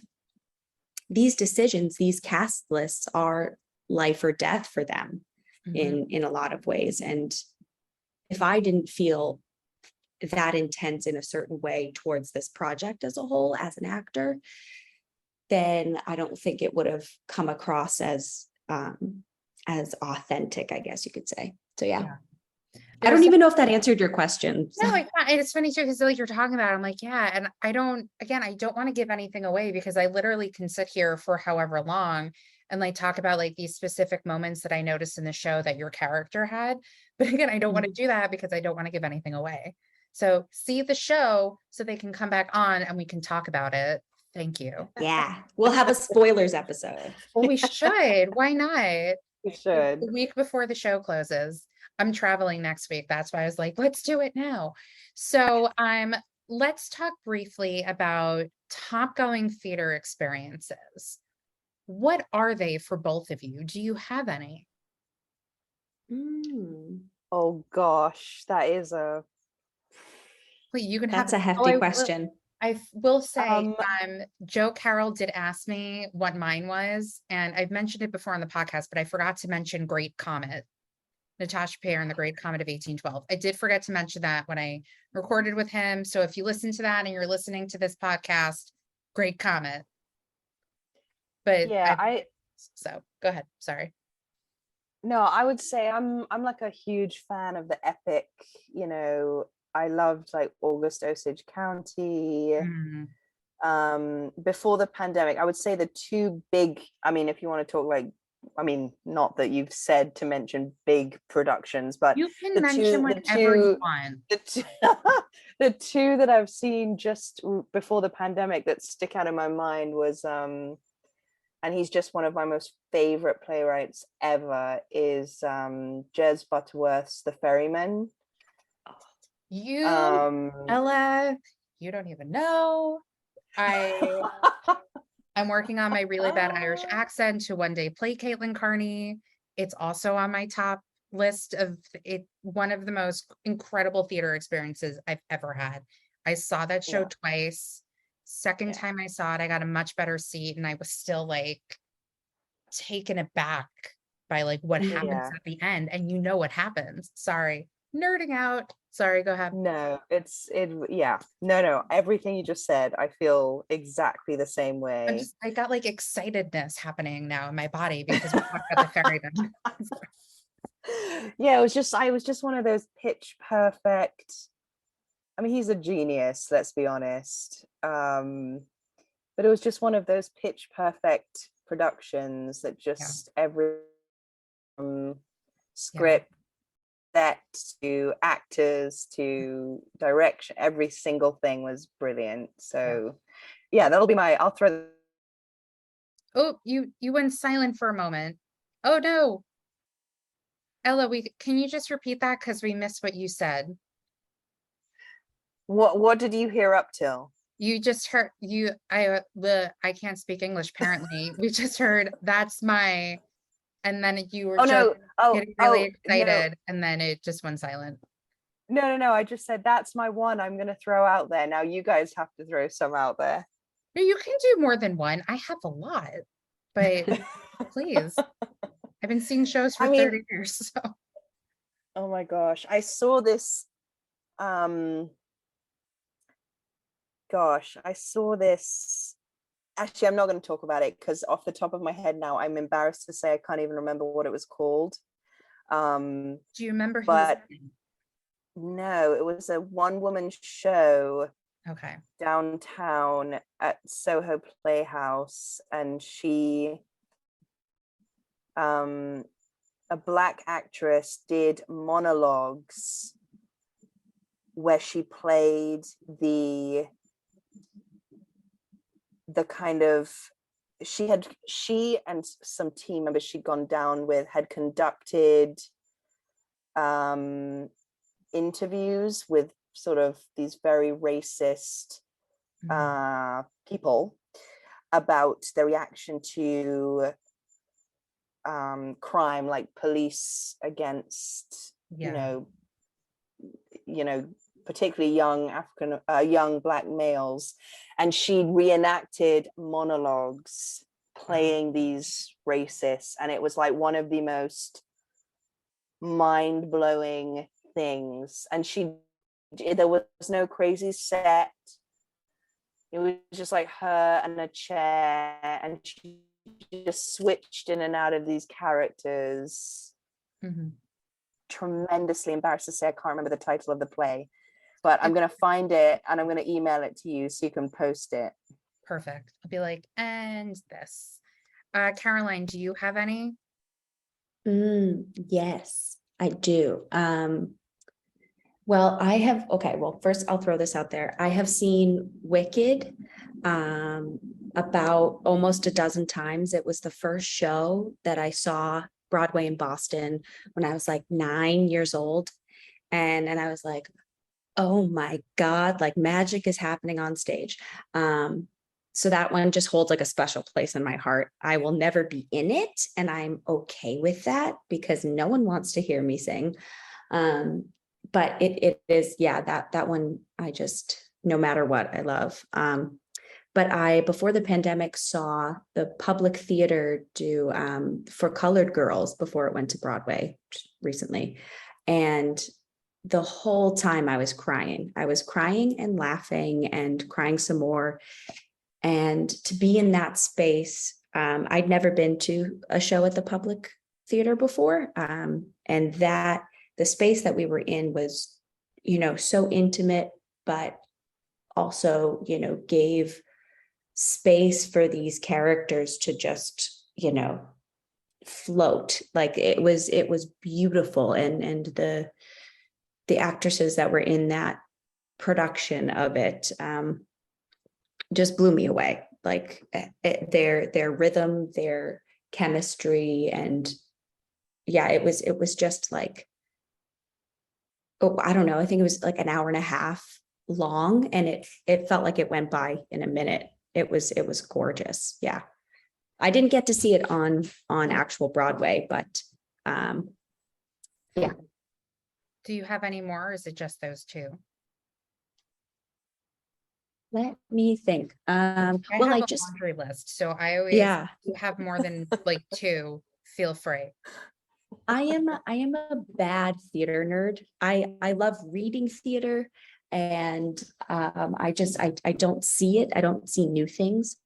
these decisions, these cast lists are life or death for them in a lot of ways. And if I didn't feel that intense in a certain way towards this project as a whole, as an actor, then I don't think it would have come across as authentic, I guess you could say. So yeah. Yeah. I don't even know if that answered your question. No, it's funny too, because like you're talking about it, I'm like, yeah, and I don't want to give anything away because I literally can sit here for however long and like talk about like these specific moments that I noticed in the show that your character had. But again, I don't want to do that because I don't want to give anything away. So see the show so they can come back on and we can talk about it. Thank you. Yeah, we'll have a spoilers episode. Well, we should. Why not? We should. The week before the show closes. I'm traveling next week. That's why I was like, let's do it now. So let's talk briefly about top going theater experiences. What are they for both of you? Do you have any? Oh gosh, that is a Wait, you can That's a have hefty question. I will say, Um, Joe Carroll did ask me what mine was, and I've mentioned it before on the podcast, but I forgot to mention Great Comet, Natasha Peer and the Great Comet of 1812. I did forget to mention that when I recorded with him. So if you listen to that and you're listening to this podcast, Great Comet. But yeah, so go ahead. Sorry. no, I would say I'm like a huge fan of the epic, you know, I loved like August Osage County. Before the pandemic, I would say the two big, I mean, if you want to talk like, I mean, not that you've said to mention big productions, but You can the mention whatever you want. The two that I've seen just before the pandemic that stick out in my mind was and he's just one of my most favorite playwrights ever, is Jez Butterworth's The Ferryman. You, Ella, you don't even know. I'm working on my really bad Irish accent to one day play Caitlin Carney. It's also on my top list of it. One of the most incredible theater experiences I've ever had. I saw that show twice. Second time I saw it, I got a much better seat, and I was still like taken aback by like what happens at the end. And you know what happens. Sorry, nerding out. Sorry, go ahead. No, no, everything you just said, I feel exactly the same way. I got like excitedness happening now in my body because we talked about the ferryman. Yeah, I was just one of those pitch perfect. I mean, he's a genius, let's be honest. But it was just one of those pitch perfect productions that just every script, set to actors to direction, every single thing was brilliant. So that'll be I'll throw. Oh, you went silent for a moment. Oh no. Ella, can you just repeat that because we missed what you said? What did you hear up till? You just heard I can't speak English apparently. We just heard that's my, and then you were getting really excited and then it just went silent. No, I just said that's my one I'm gonna throw out there. Now you guys have to throw some out there. No, you can do more than one. I have a lot, but please. I've been seeing shows for 30 years. So. Oh my gosh. I saw this actually I'm not going to talk about it because off the top of my head now I'm embarrassed to say I can't even remember what it was called. Do you remember who was in? No, it was a one-woman show downtown at Soho Playhouse, and she a Black actress did monologues where she played the kind of, she and some team members she'd gone down with had conducted interviews with sort of these very racist people about their reaction to crime, like police against you know particularly young Black males, and she'd reenacted monologues playing these racists, and it was like one of the most mind-blowing things. And there was no crazy set, it was just like her and a chair, and she just switched in and out of these characters. Tremendously embarrassed to say I can't remember the title of the play, but I'm going to find it and I'm going to email it to you so you can post it. Perfect. I'll be like, and this. Caroline, do you have any? Yes, I do. Well, okay, well, first I'll throw this out there. I have seen Wicked about almost a dozen times. It was the first show that I saw Broadway in Boston when I was like 9 years old. And I was like, oh my God, like magic is happening on stage. So that one just holds like a special place in my heart. I will never be in it, and I'm okay with that because no one wants to hear me sing. But it is, yeah, that one I just, no matter what, I love. But I, before the pandemic, saw the Public Theater do For Colored Girls before it went to Broadway recently. And the whole time I was crying. I was crying and laughing and crying some more. And to be in that space, I'd never been to a show at the Public Theater before. And that the space that we were in was, so intimate, but also, gave space for these characters to just, float. Like it was beautiful. And the actresses that were in that production of it just blew me away. Like their rhythm, their chemistry, and yeah, it was just like, oh, I don't know. I think it was like an hour and a half long, and it felt like it went by in a minute. It was gorgeous. Yeah, I didn't get to see it on actual Broadway, but yeah. Do you have any more, or is it just those two? Let me think. I Well, have I a just, laundry list, so I always, yeah, if you have more than like two, feel free. I am a bad theater nerd. I love reading theater, and I don't see it. I don't see new things.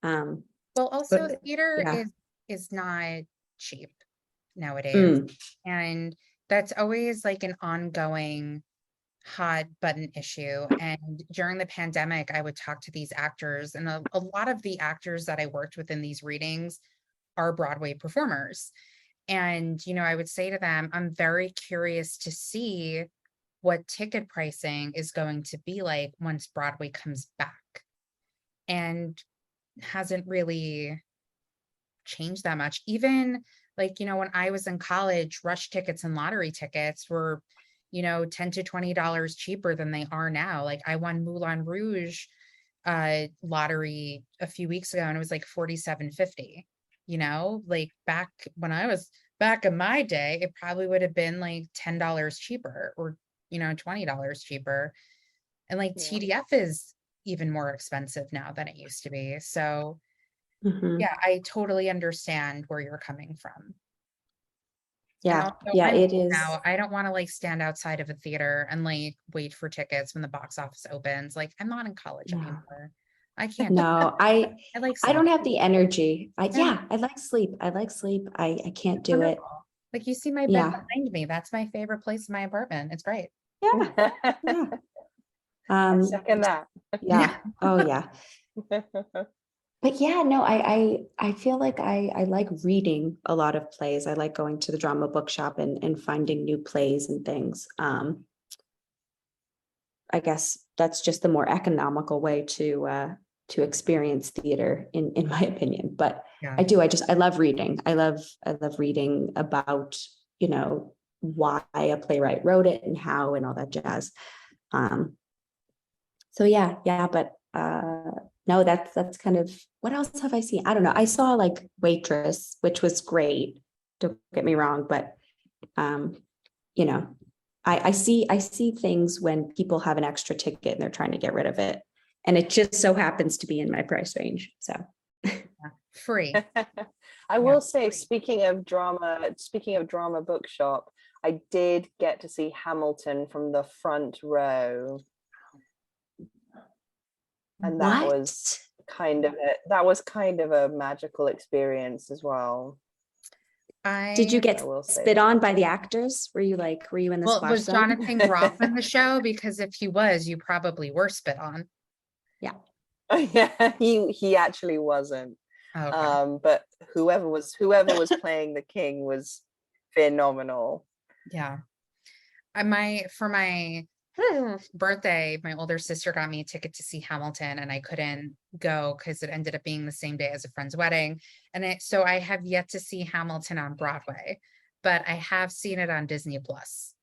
Um, Well, also but theater yeah. is not cheap nowadays. Mm, And that's always like an ongoing hot button issue. And during the pandemic, I would talk to these actors, and a lot of the actors that I worked with in these readings are Broadway performers. And, I would say to them, I'm very curious to see what ticket pricing is going to be like once Broadway comes back. And hasn't really changed that much. Even like, when I was in college, rush tickets and lottery tickets were, $10 to $20 cheaper than they are now. Like I won Moulin Rouge lottery a few weeks ago, and it was like $47.50. Like back in my day, it probably would have been like $10 cheaper, or $20 cheaper. And like Yeah. TDF is even more expensive now than it used to be. So mhm. yeah, I totally understand where you're coming from. And Yeah, also, yeah, I'm it old is. now. I don't want to like stand outside of a theater and like wait for tickets when the box office opens. Like I'm not in college No, anymore. I can't. no, I like I don't sleep. have the energy. Yeah, I like sleep. I like sleep. I can't do it. wonderful. Like you see my bed Yeah, behind me. That's my favorite place in my apartment. It's great. yeah, yeah. I Um, second that. yeah. Oh, yeah. But yeah, no, I feel like I like reading a lot of plays. I like going to the drama bookshop and finding new plays and things. I guess that's just the more economical way to experience theater, in my opinion. But Yeah. I love reading. I love reading about, why a playwright wrote it and how and all that jazz. So yeah, but no, that's kind of, what else have I seen? I don't know. I saw like Waitress, which was great. Don't get me wrong, but you know, I see things when people have an extra ticket and they're trying to get rid of it. And it just so happens to be in my price range. So Free. I Yeah. will say, speaking of drama bookshop, I did get to see Hamilton from the front row. And that was kind of a magical experience as well. Did you I get spit on by the actors? Were you in the Well, splash was zone? Jonathan Groff in the show? Because if he was, you probably were spit on. Yeah. Yeah, he actually wasn't. Oh, okay. But whoever was playing the king was phenomenal. Yeah. For my birthday, my older sister got me a ticket to see Hamilton, and I couldn't go because it ended up being the same day as a friend's wedding. So I have yet to see Hamilton on Broadway, but I have seen it on Disney Plus.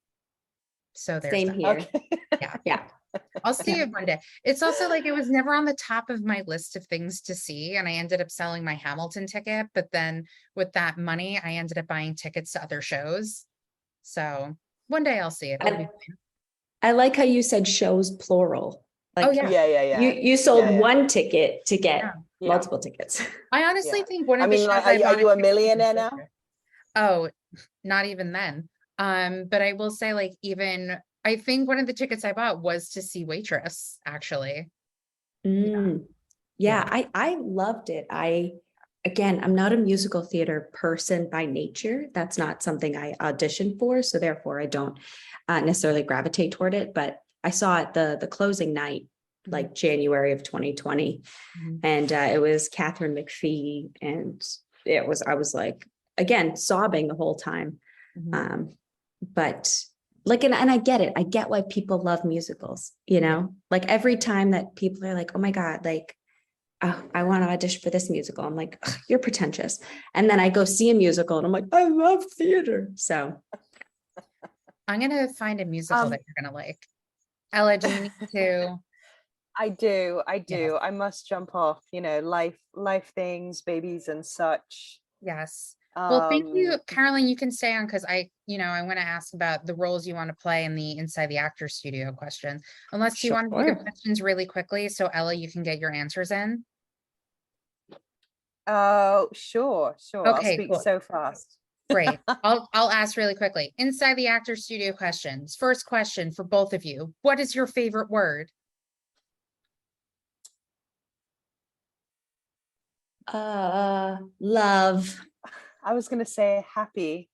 So there's Same that. here. Okay. Yeah. Yeah. I'll see it one day. It's also like it was never on the top of my list of things to see, and I ended up selling my Hamilton ticket, but then with that money, I ended up buying tickets to other shows. So one day I'll see it. It'll be fine. I like how you said shows plural. Oh, Like yeah. Yeah. you sold Yeah. one ticket to get Yeah. Yeah. multiple tickets. I honestly Yeah. think one I of the mean, shows like, I bought are you a tickets to was millionaire now? Sister. Oh, not even then. But I will say, like, even I think one of the tickets I bought was to see Waitress, actually. Mm. Yeah, I loved it. Again, I'm not a musical theater person by nature. That's not something I auditioned for, so therefore I don't necessarily gravitate toward it. But I saw it the closing night, like January of 2020, Mhm. and it was Catherine McPhee, and I was like, again, sobbing the whole time. Mhm. But like, and I get it. I get why people love musicals, you know, like every time that people are like, oh my God, like, oh, I want to audition for this musical. I'm like, you're pretentious. And then I go see a musical and I'm like, I love theater. So I'm gonna find a musical that you're gonna like. Ella, do you need to? I do. Yes. I must jump off, life things, babies and such. Yes. Well, thank you, Um, Carolyn. You can stay on because I want to ask about the roles you want to play in the Inside the Actor Studio question. Unless you want to do the sure. questions really quickly, so Ella, you can get your answers in. oh, sure. I'll Okay, speak cool. so fast. Great. I'll ask really quickly. Inside the Actor Studio questions. First question for both of you. What is your favorite word? Love. I was gonna say happy.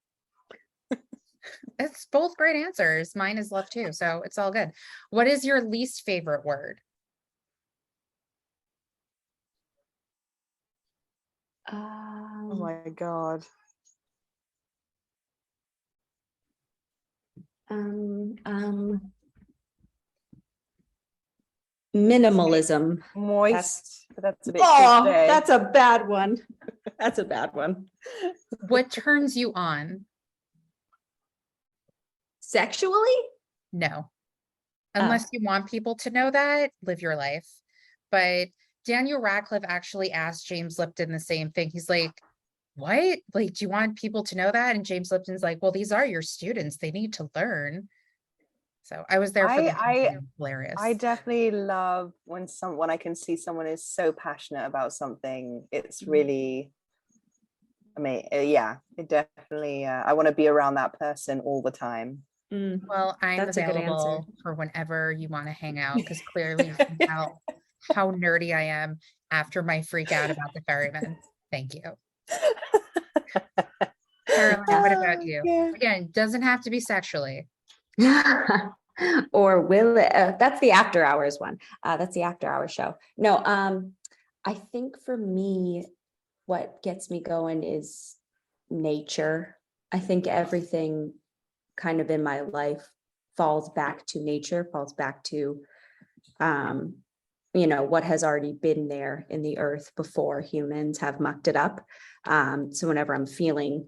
It's both great answers. Mine is love too, so it's all good. What is your least favorite word? Oh my God. Minimalism. Moist, but that's a bit Oh, cliche. that's a bad one. That's a bad one. What turns you on? Sexually? No. Unless you want people to know that, live your life. But Daniel Radcliffe actually asked James Lipton the same thing. He's like, what? Like, do you want people to know that? And James Lipton's like, well, these are your students. They need to learn. So I was there for the hilarious. I definitely love when I can see someone is so passionate about something. It's really amazing. Yeah, it definitely. I want to be around that person all the time. Well, I'm That's a good answer. available for whenever you want to hang out, because clearly you can tell how nerdy I am after my freak out about the ferryman. Thank you. Caroline, what about you? Yeah. Again, doesn't have to be sexually. Or will it? That's the after hours one. That's the after hours show. No, I think for me, what gets me going is nature. I think everything kind of in my life falls back to nature, falls back to, what has already been there in the earth before humans have mucked it up. So whenever I'm feeling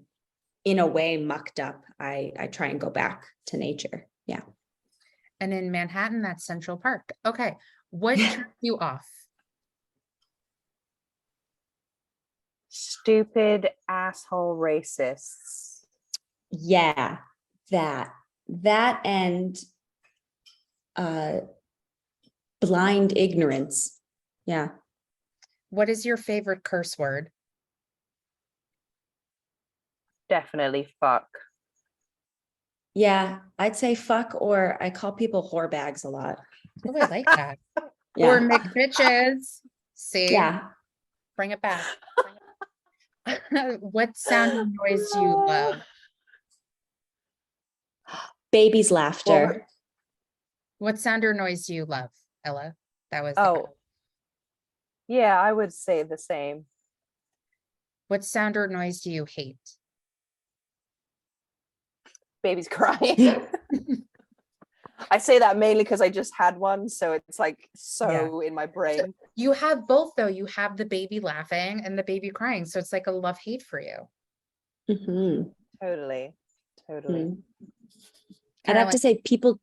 in a way mucked up, I try and go back to nature. Yeah. And in Manhattan, that's Central Park. Okay. What turns you off? Stupid asshole racists. Yeah, that and blind ignorance. Yeah. What is your favorite curse word? Definitely fuck. Yeah, I'd say fuck, or I call people whore bags a lot. Oh, I like that. Yeah. Or McBitches. See? Yeah. Bring it back. What sound or noise do you love? Baby's laughter. What sound or noise do you love, Ella? That was Oh, yeah, I would say the same. What sound or noise do you hate? Baby's crying. I say that mainly because I just had one, so it's like so in my brain. You have both though. You have the baby laughing and the baby crying. So it's like a love-hate for you. Mhm. Totally. Mm. I'd Kinda have to say people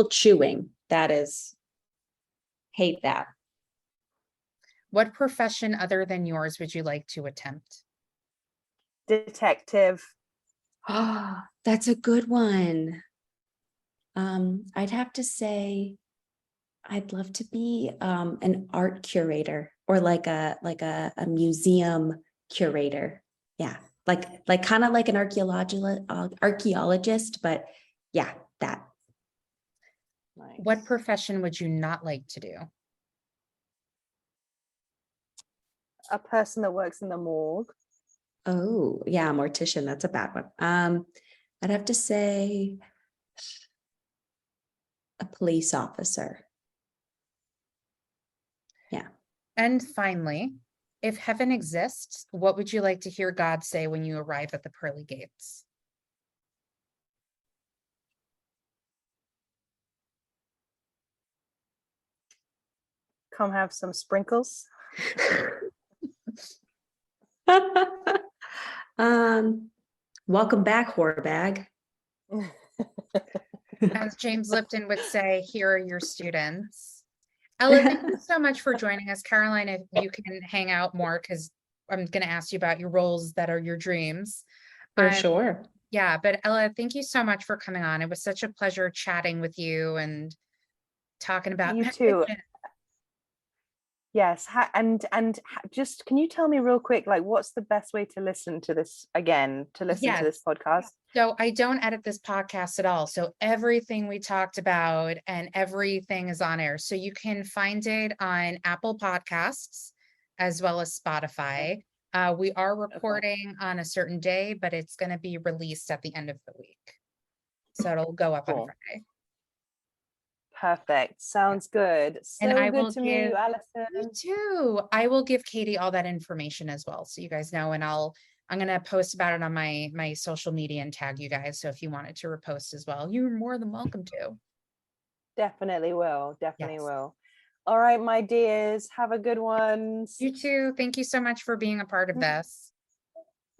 chewing. That is, hate that. What profession other than yours would you like to attempt? Detective. Oh, that's a good one. I'd have to say I'd love to be an art curator or like a museum curator. Yeah. Like kind of like an archaeologist, but yeah, that. Nice. What profession would you not like to do? A person that works in the morgue. Oh, yeah, mortician, that's a bad one. I'd have to say a police officer. Yeah. And finally, if heaven exists, what would you like to hear God say when you arrive at the pearly gates? Come have some sprinkles. Welcome back, whore bag. As James Lipton would say, here are your students. Ella, thank you so much for joining us. Caroline, if you can hang out more, because I'm going to ask you about your roles that are your dreams. For sure. Yeah, but Ella, thank you so much for coming on. It was such a pleasure chatting with you and talking about You too. Yes, just can you tell me real quick, like, what's the best way to listen to this again, to listen to this podcast? So I don't edit this podcast at all. So everything we talked about and everything is on air. So you can find it on Apple Podcasts as well as Spotify. We are recording on a certain day, but it's going to be released at the end of the week. So it'll go up on Cool. Friday. Perfect. Sounds good. And So I will good to meet you, You Alison. too. I will give Katie all that information as well, so you guys know, and I'm gonna post about it on my social media and tag you guys. So if you wanted to repost as well, you're more than welcome to. Definitely will. Definitely Yes. will. All right, my dears. Have a good one. You too. Thank you so much for being a part of this.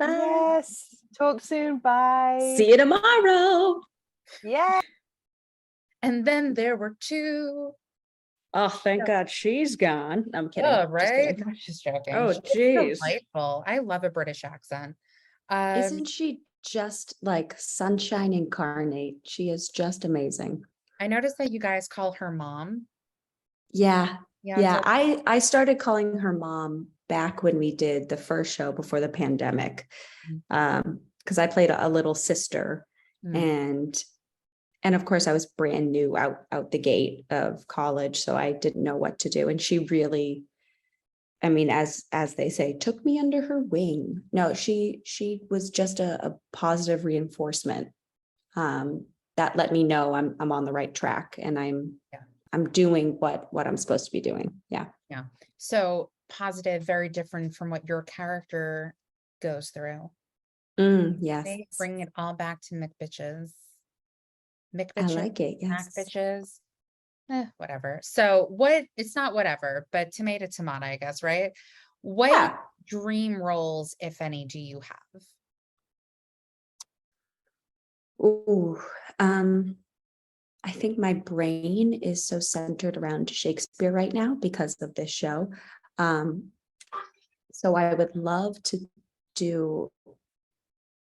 Bye. Yes. Talk soon. Bye. See you tomorrow. Yeah. And then there were two. Oh, thank God she's gone. I'm kidding. Oh, Just right. kidding. I'm just joking. Oh, She's geez. delightful. I love a British accent. Isn't she just like sunshine incarnate? She is just amazing. I noticed that you guys call her mom. Yeah. Yeah. Yeah. I started calling her mom back when we did the first show before the pandemic. Because I played a little sister, and of course I was brand new out the gate of college, so I didn't know what to do. And she really, I mean, as they say, took me under her wing. No, she was just a positive reinforcement that let me know I'm on the right track, and I'm doing what I'm supposed to be doing. Yeah. Yeah. So positive, very different from what your character goes through. Yes. They bring it all back to macbitches. I Macbitches, like it. Yes. macbitches, whatever. So it's not whatever, but tomato, I guess, right? What Yeah. dream roles, if any, do you have? Ooh, I think my brain is so centered around Shakespeare right now because of this show. So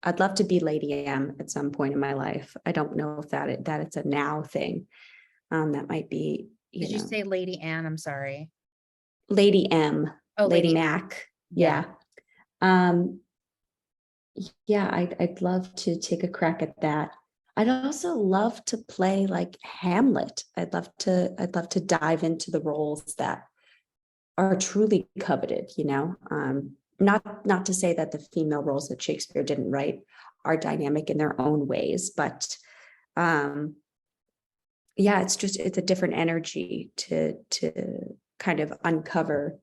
I'd love to be Lady M at some point in my life. I don't know if that it's a now thing. That might be, Did you say Lady Anne? I'm sorry. Lady M, Oh, Lady Lady Mac. Yeah. Yeah, I'd love to take a crack at that. I'd also love to play like Hamlet. I'd love to dive into the roles that are truly coveted, not to say that the female roles that Shakespeare didn't write are dynamic in their own ways, but yeah, it's a different energy to kind of uncover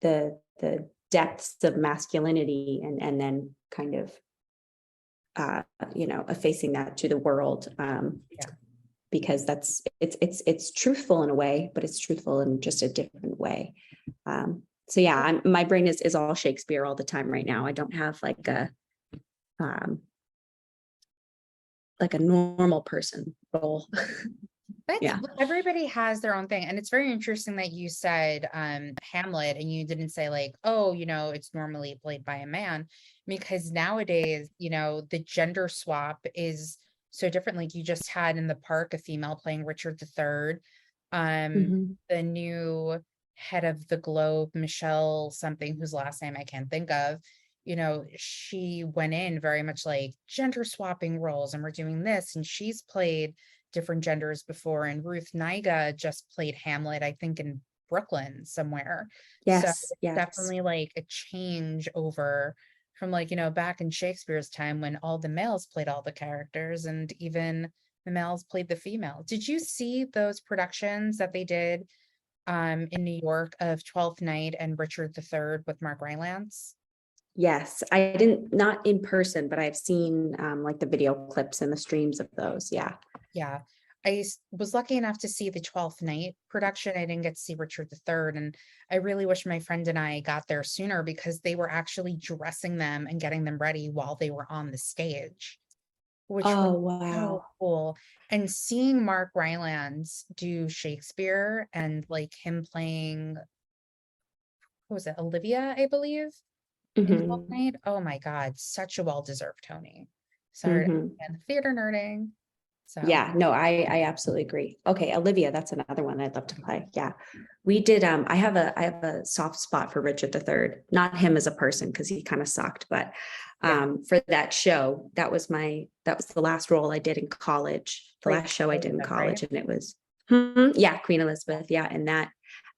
the depths of masculinity and then kind of effacing that to the world, because it's truthful in a way, but it's truthful in just a different way. So yeah, my brain is all Shakespeare all the time right now. I don't have like a normal person role. Yeah. Everybody has their own thing. And it's very interesting that you said Hamlet, and you didn't say like, oh, it's normally played by a man, because nowadays, the gender swap is so different. Like you just had in the park a female playing Richard III. The new head of the Globe, Michelle something, whose last name I can't think of, she went in very much like gender swapping roles, and we're doing this, and she's played different genders before, and Ruth Nyga just played Hamlet, I think in Brooklyn somewhere. Yes, yes. Definitely like a change over from like, back in Shakespeare's time when all the males played all the characters and even the males played the female. Did you see those productions that they did in New York of Twelfth Night and Richard III with Mark Rylance? Yes, I didn't, not in person, but I've seen like the video clips and the streams of those. Yeah. Yeah. I was lucky enough to see the Twelfth Night production. I didn't get to see Richard III. And I really wish my friend and I got there sooner, because they were actually dressing them and getting them ready while they were on the stage, which was so cool. And seeing Mark Rylance do Shakespeare and like him playing, what was it, Olivia, I believe, in Twelfth Night. Oh my God, such a well-deserved Tony. Sorry, and theater nerding. So yeah, no, I absolutely agree. Okay, Olivia, that's another one I'd love to play. Yeah. We did I have a soft spot for Richard III, not him as a person because he kind of sucked, but for that show, that was the last role I did in college, the last show I did in college, and it was Queen Elizabeth. Yeah. And that,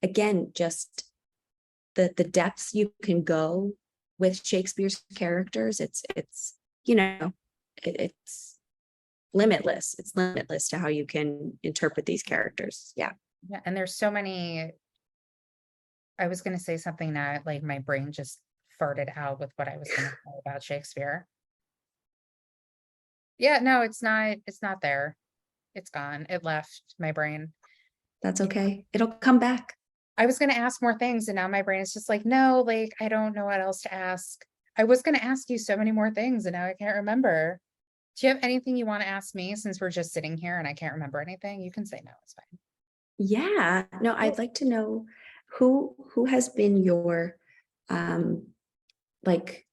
again, just the depths you can go with Shakespeare's characters, it's limitless. It's limitless to how you can interpret these characters. Yeah. Yeah. And there's so many. I was going to say something that like my brain just farted out with what I was going to say about Shakespeare. Yeah, no, it's not there. It's gone. It left my brain. That's okay. It'll come back. I was going to ask more things, and now my brain is just like, no, like, I don't know what else to ask. I was going to ask you so many more things, and now I can't remember. Do you have anything you want to ask me, since we're just sitting here and I can't remember anything? You can say no, it's fine. Yeah, no, I'd like to know who has been your like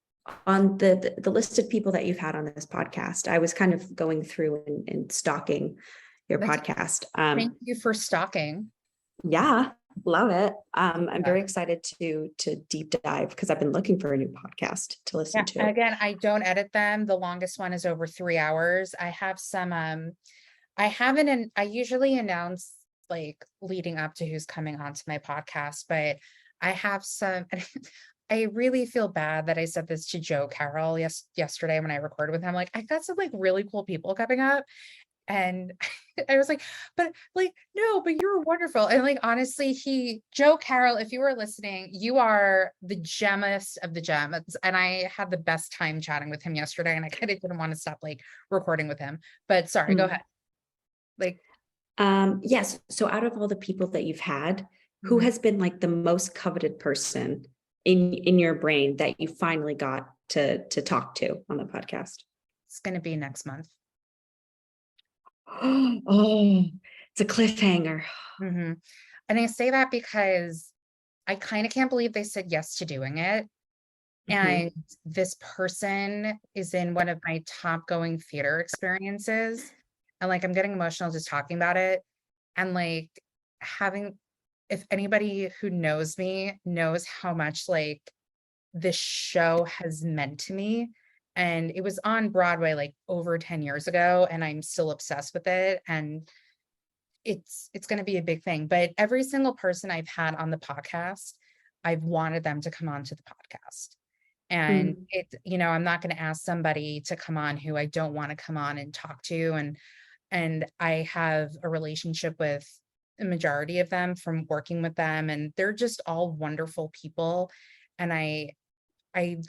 on the list of people that you've had on this podcast. I was kind of going through and stalking your podcast. Thank you for stalking. Yeah, love it. I'm very excited to deep dive, because I've been looking for a new podcast to listen to. Again, I don't edit them. The longest one is over 3 hours. I have some I usually announce like leading up to who's coming onto my podcast, but I have some. I really feel bad that I said this to Joe Carroll yesterday when I recorded with him. Like, I got some like really cool people coming up. And I was like, but like, no, but you're wonderful. And like, honestly, Joe Carroll, if you were listening, you are the gemmest of the gems. And I had the best time chatting with him yesterday, and I kind of didn't want to stop like recording with him, but sorry, go ahead. Like, yes. So out of all the people that you've had, who has been like the most coveted person in your brain that you finally got to talk to on the podcast? It's going to be next month. Oh, it's a cliffhanger. And I say that because I kind of can't believe they said yes to doing it. And this person is in one of my top going theater experiences. And like, I'm getting emotional just talking about it. And like if anybody who knows me knows how much like this show has meant to me. And it was on Broadway like over 10 years ago, and I'm still obsessed with it. And it's going to be a big thing. But every single person I've had on the podcast, I've wanted them to come on to the podcast. And I'm not going to ask somebody to come on who I don't want to come on and talk to. And I have a relationship with a majority of them from working with them, and they're just all wonderful people. And I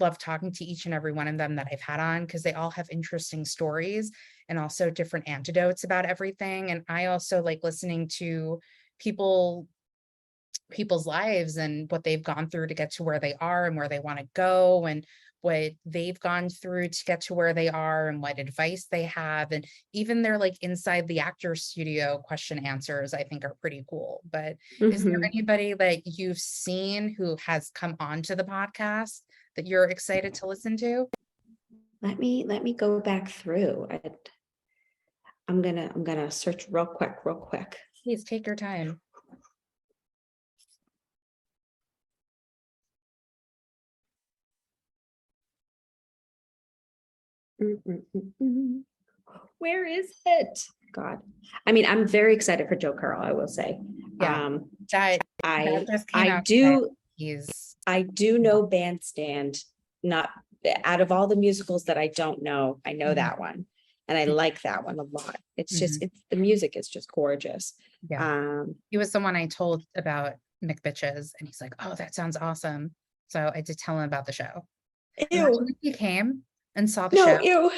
love talking to each and every one of them that I've had on, because they all have interesting stories and also different anecdotes about everything. And I also like listening to people's lives and what they've gone through to get to where they are and where they want to go, and what they've gone through to get to where they are, and what advice they have, and even their like inside the actor studio question answers I think are pretty cool. But is there Mhm. anybody that you've seen who has come onto the podcast that you're excited to listen to? Let me go back through. I'm gonna search real quick. Please take your time. Where is it? God. I mean, I'm very excited for Joe Carroll, I will say. Yeah, Um, that I just came I out today. do He's I do know Bandstand, not out of all the musicals that I don't know, I know Mhm. that one. And I like that one a lot. It's just, Mhm. it's the music is just gorgeous. Yeah. He was the one I told about macbitches, and he's like, "Oh, that sounds awesome." So I did tell him about the show. Imagine Ew, if he came and saw the no, show. ew.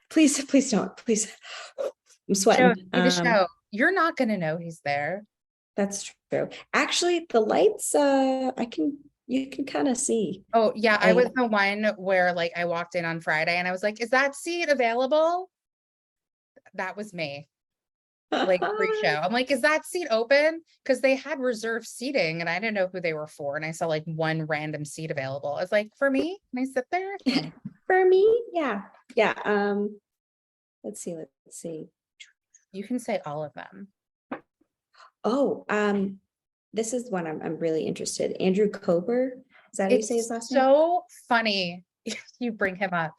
Please don't, please. I'm Joe, sweating. see the show. You're not gonna know he's there. That's true. Actually, the lights, you can kind of see. Oh, yeah, I was I, the one where like I walked in on Friday and I was like, "Is that seat available?" That was me. Like pre-show. I'm like, "Is that seat open?" Because they had reserved seating and I didn't know who they were for. And I saw like one random seat available. I was like, "For me? Can I sit there?" Yeah. for me, yeah. Yeah. Let's see. You can say all of them. Oh, this is one I'm really interested. Andrew Kober. Is that how you say his It's last name? so funny you bring him up.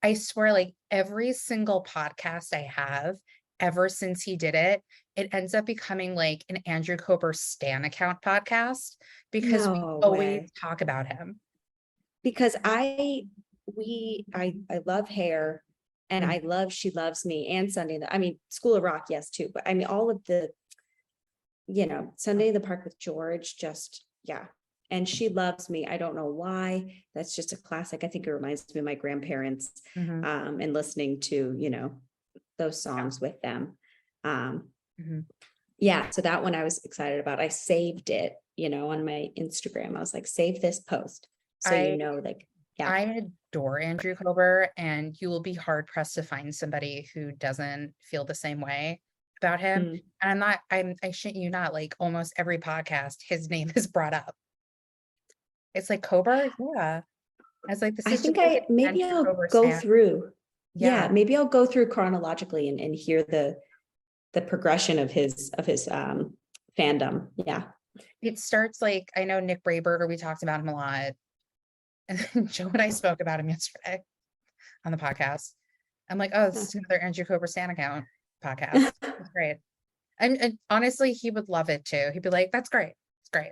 I swear, like every single podcast I have ever since he did it, it ends up becoming like an Andrew Coper Stan account podcast, because we No always way. talk about him. Because I love Hair, and Mm, I love She Loves Me and Sunday. I mean, School of Rock, yes, too. But I mean, all of the, Sunday in the Park with George, just, yeah. And She Loves Me. I don't know why. That's just a classic. I think it reminds me of my grandparents, mhm, and listening to, those songs with them. mhm. Yeah, so that one I was excited about. I saved it, on my Instagram. I was like, save this post. So, I like, yeah. I adore Andrew Cober, and you will be hard pressed to find somebody who doesn't feel the same way about him. Mm. And I shit you not, like almost every podcast, his name is brought up. It's like Cober, yeah. I was like, this I is just think like an maybe Andrew I'll Cober go stan. through. Yeah, Yeah, maybe I'll go through chronologically and hear the progression of his fandom. Yeah. it starts like I know Nick Braber, we talked about him a lot, and then Joe and I spoke about him yesterday on the podcast. I'm like, oh, this is another Andrew Cober stan account podcast. It's great. And honestly, he would love it too. He'd be like, that's great. It's great.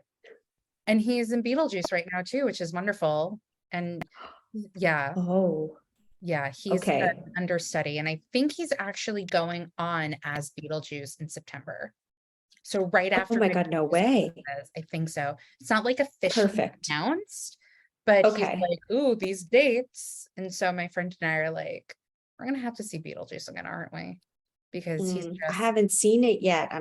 And he's in Beetlejuice right now too, which is wonderful. And yeah, Oh, yeah, he's an okay. understudy. And I think he's actually going on as Beetlejuice in September. So right Oh after my God, no Beetlejuice way. says, I think so. It's not like officially Perfect. announced, but he's Okay. like, ooh, these dates. And so my friend and I are like, we're gonna have to see Beetlejuice again, aren't we? Because he's I just, haven't seen it yet.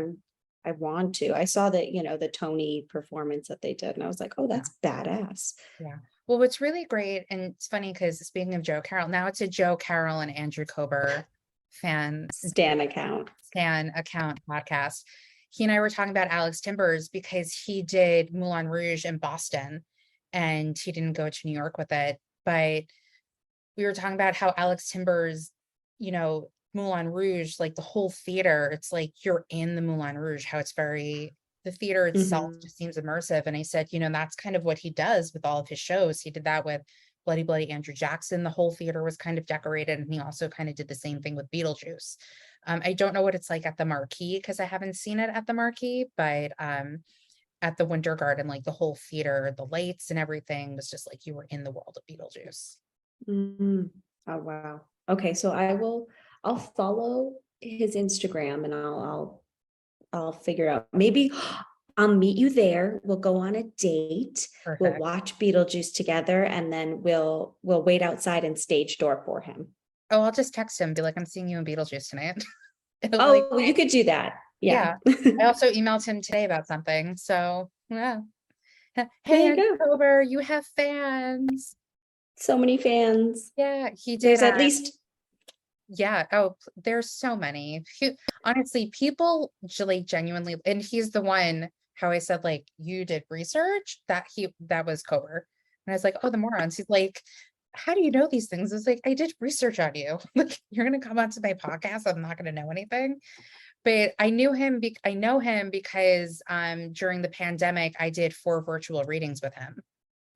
I want to. I saw that, the Tony performance that they did, and I was like, oh, yeah. that's badass. Yeah. Well, what's really great, and it's funny because speaking of Joe Carroll, now it's a Joe Carroll and Andrew Kober fan Stan account. stan account podcast. He and I were talking about Alex Timbers because he did Moulin Rouge in Boston and he didn't go to New York with it. But we were talking about how Alex Timbers, Moulin Rouge, like the whole theater, it's like you're in the Moulin Rouge, how it's very, the theater itself Mhm. just seems immersive. And I said, that's kind of what he does with all of his shows. He did that with Bloody Bloody Andrew Jackson. The whole theater was kind of decorated, and he also kind of did the same thing with Beetlejuice. I don't know what it's like at the Marquee because I haven't seen it at the Marquee, but at the Winter Garden, like the whole theater, the lights and everything was just like you were in the world of Beetlejuice. Mhm. Oh, wow. Okay, so I'll follow his Instagram, and I'll figure out maybe I'll meet you there. We'll go on a date. We'll Perfect. watch Beetlejuice together, and then we'll wait outside and stage door for him. Oh, I'll just text him, be like, I'm seeing you in Beetlejuice tonight. It'll be like, Oh, you could do that. Yeah. I also emailed him today about something. So yeah. There Hey, you go. October, you have fans. So many fans. Yeah, he did. There's at least Yeah. Oh, there's so many. Honestly, people like genuinely, and he's the one. How I said like you did research that was Kober, and I was like, oh, the morons. He's like, how do you know these things? I was like, I did research on you. Like, you're gonna come onto my podcast. I'm not gonna know anything. But I knew him. I know him because during the pandemic, I did 4 virtual readings with him.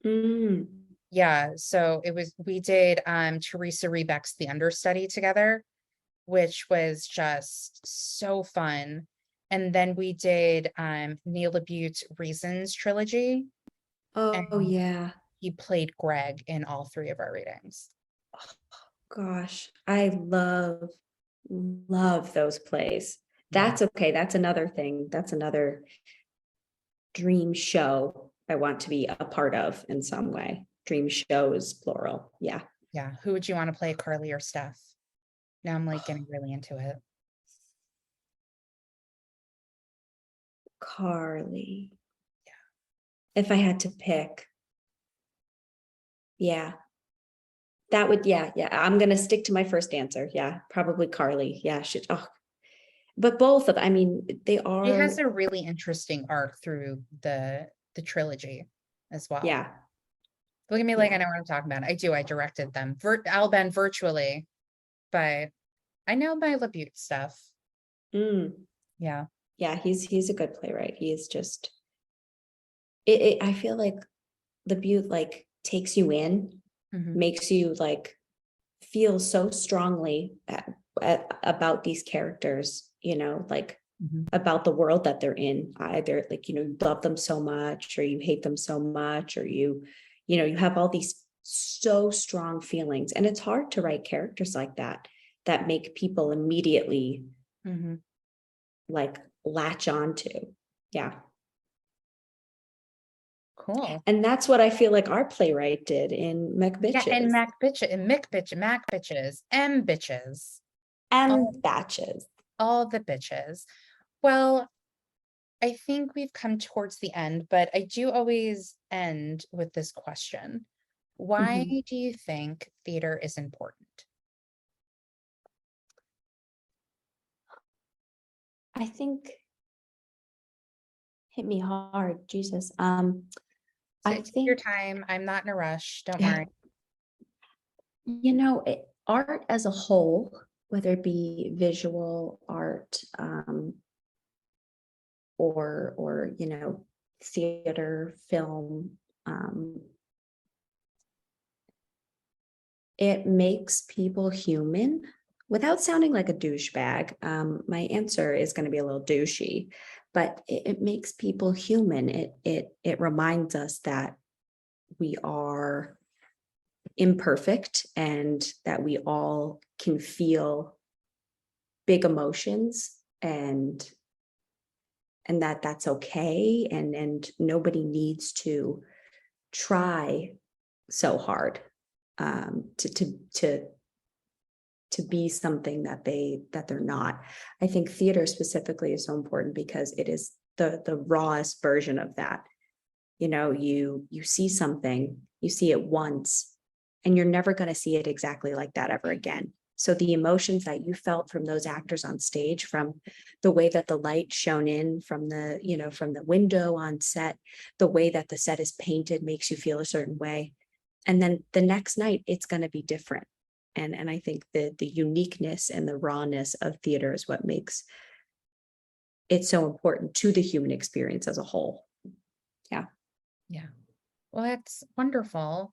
mm, Yeah, so we did Teresa Rebeck's The Understudy together, which was just so fun. And then we did Neil LaBute's Reasons trilogy, oh and yeah. he played Greg in all 3 of our readings. Gosh, I love those plays. Yeah. That's okay. That's another thing. That's another dream show I want to be a part of in some way. Dream shows, plural. Yeah. Yeah. Who would you want to play, Carly or Steph? Now I'm like getting really into it. Carly. Yeah. If I had to pick. Yeah. That would, yeah. I'm gonna stick to my first answer. Yeah, probably Carly. Yeah, but both of, I mean, they are. He has a really interesting arc through the trilogy as well. Yeah. Look at me like I know what I'm talking about. I do. I directed them. Alben virtually, but I know my LaBute stuff. Yeah. Yeah, he's a good playwright. He is just I feel like LaBute like takes you in, makes you like feel so strongly about these characters, like about the world that they're in. Either like, you love them so much, or you hate them so much, or you have all these so strong feelings. And it's hard to write characters like that make people immediately like latch onto. Yeah. Cool. And that's what I feel like our playwright did in macbitches. Yeah, and macbitches, M-bitches. And batches. All the bitches. Well, I think we've come towards the end, but I do always end with this question. Why do you think theater is important? I think hit me hard, Jesus. So I take think your time. I'm not in a rush. Don't worry. Art as a whole, whether it be visual art, or theater, film, it makes people human without sounding like a douchebag. My answer is going to be a little douchey, but it makes people human. It reminds us that we are imperfect and that we all can feel big emotions, and that's okay, and nobody needs to try so hard to be something that they're not. I think theater specifically is so important because it is the rawest version of that. You see something, you see it once, and you're never going to see it exactly like that ever again. So the emotions that you felt from those actors on stage, from the way that the light shone in from the window on set, the way that the set is painted makes you feel a certain way. And then the next night it's going to be different. And I think the uniqueness and the rawness of theater is what makes it so important to the human experience as a whole. Yeah. Well, that's wonderful.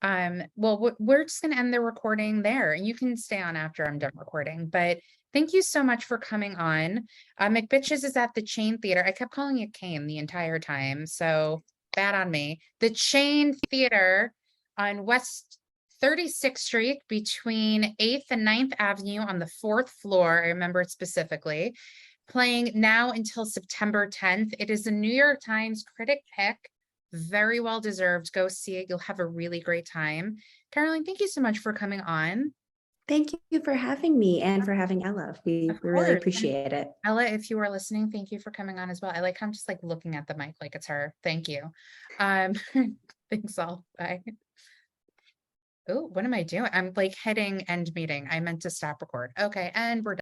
Well, we're just going to end the recording there, and you can stay on after I'm done recording, but thank you so much for coming on. McBitches is at the Chain Theater. I kept calling it Cane the entire time, so bad on me. The Chain Theater on West 36th Street between 8th and 9th Avenue on the 4th floor. I remember it specifically. playing now until September 10th. It is a New York Times critic pick. Very well deserved. Go see it. You'll have a really great time. Caroline, thank you so much for coming on. Thank you for having me and for having Ella. We Of really course. And appreciate it. Ella, if you are listening, thank you for coming on as well. I like how I'm just like looking at the mic like it's her. Thank you. Thanks all. Bye. Oh, what am I doing? I'm like hitting end meeting. I meant to stop record. Okay, and we're done.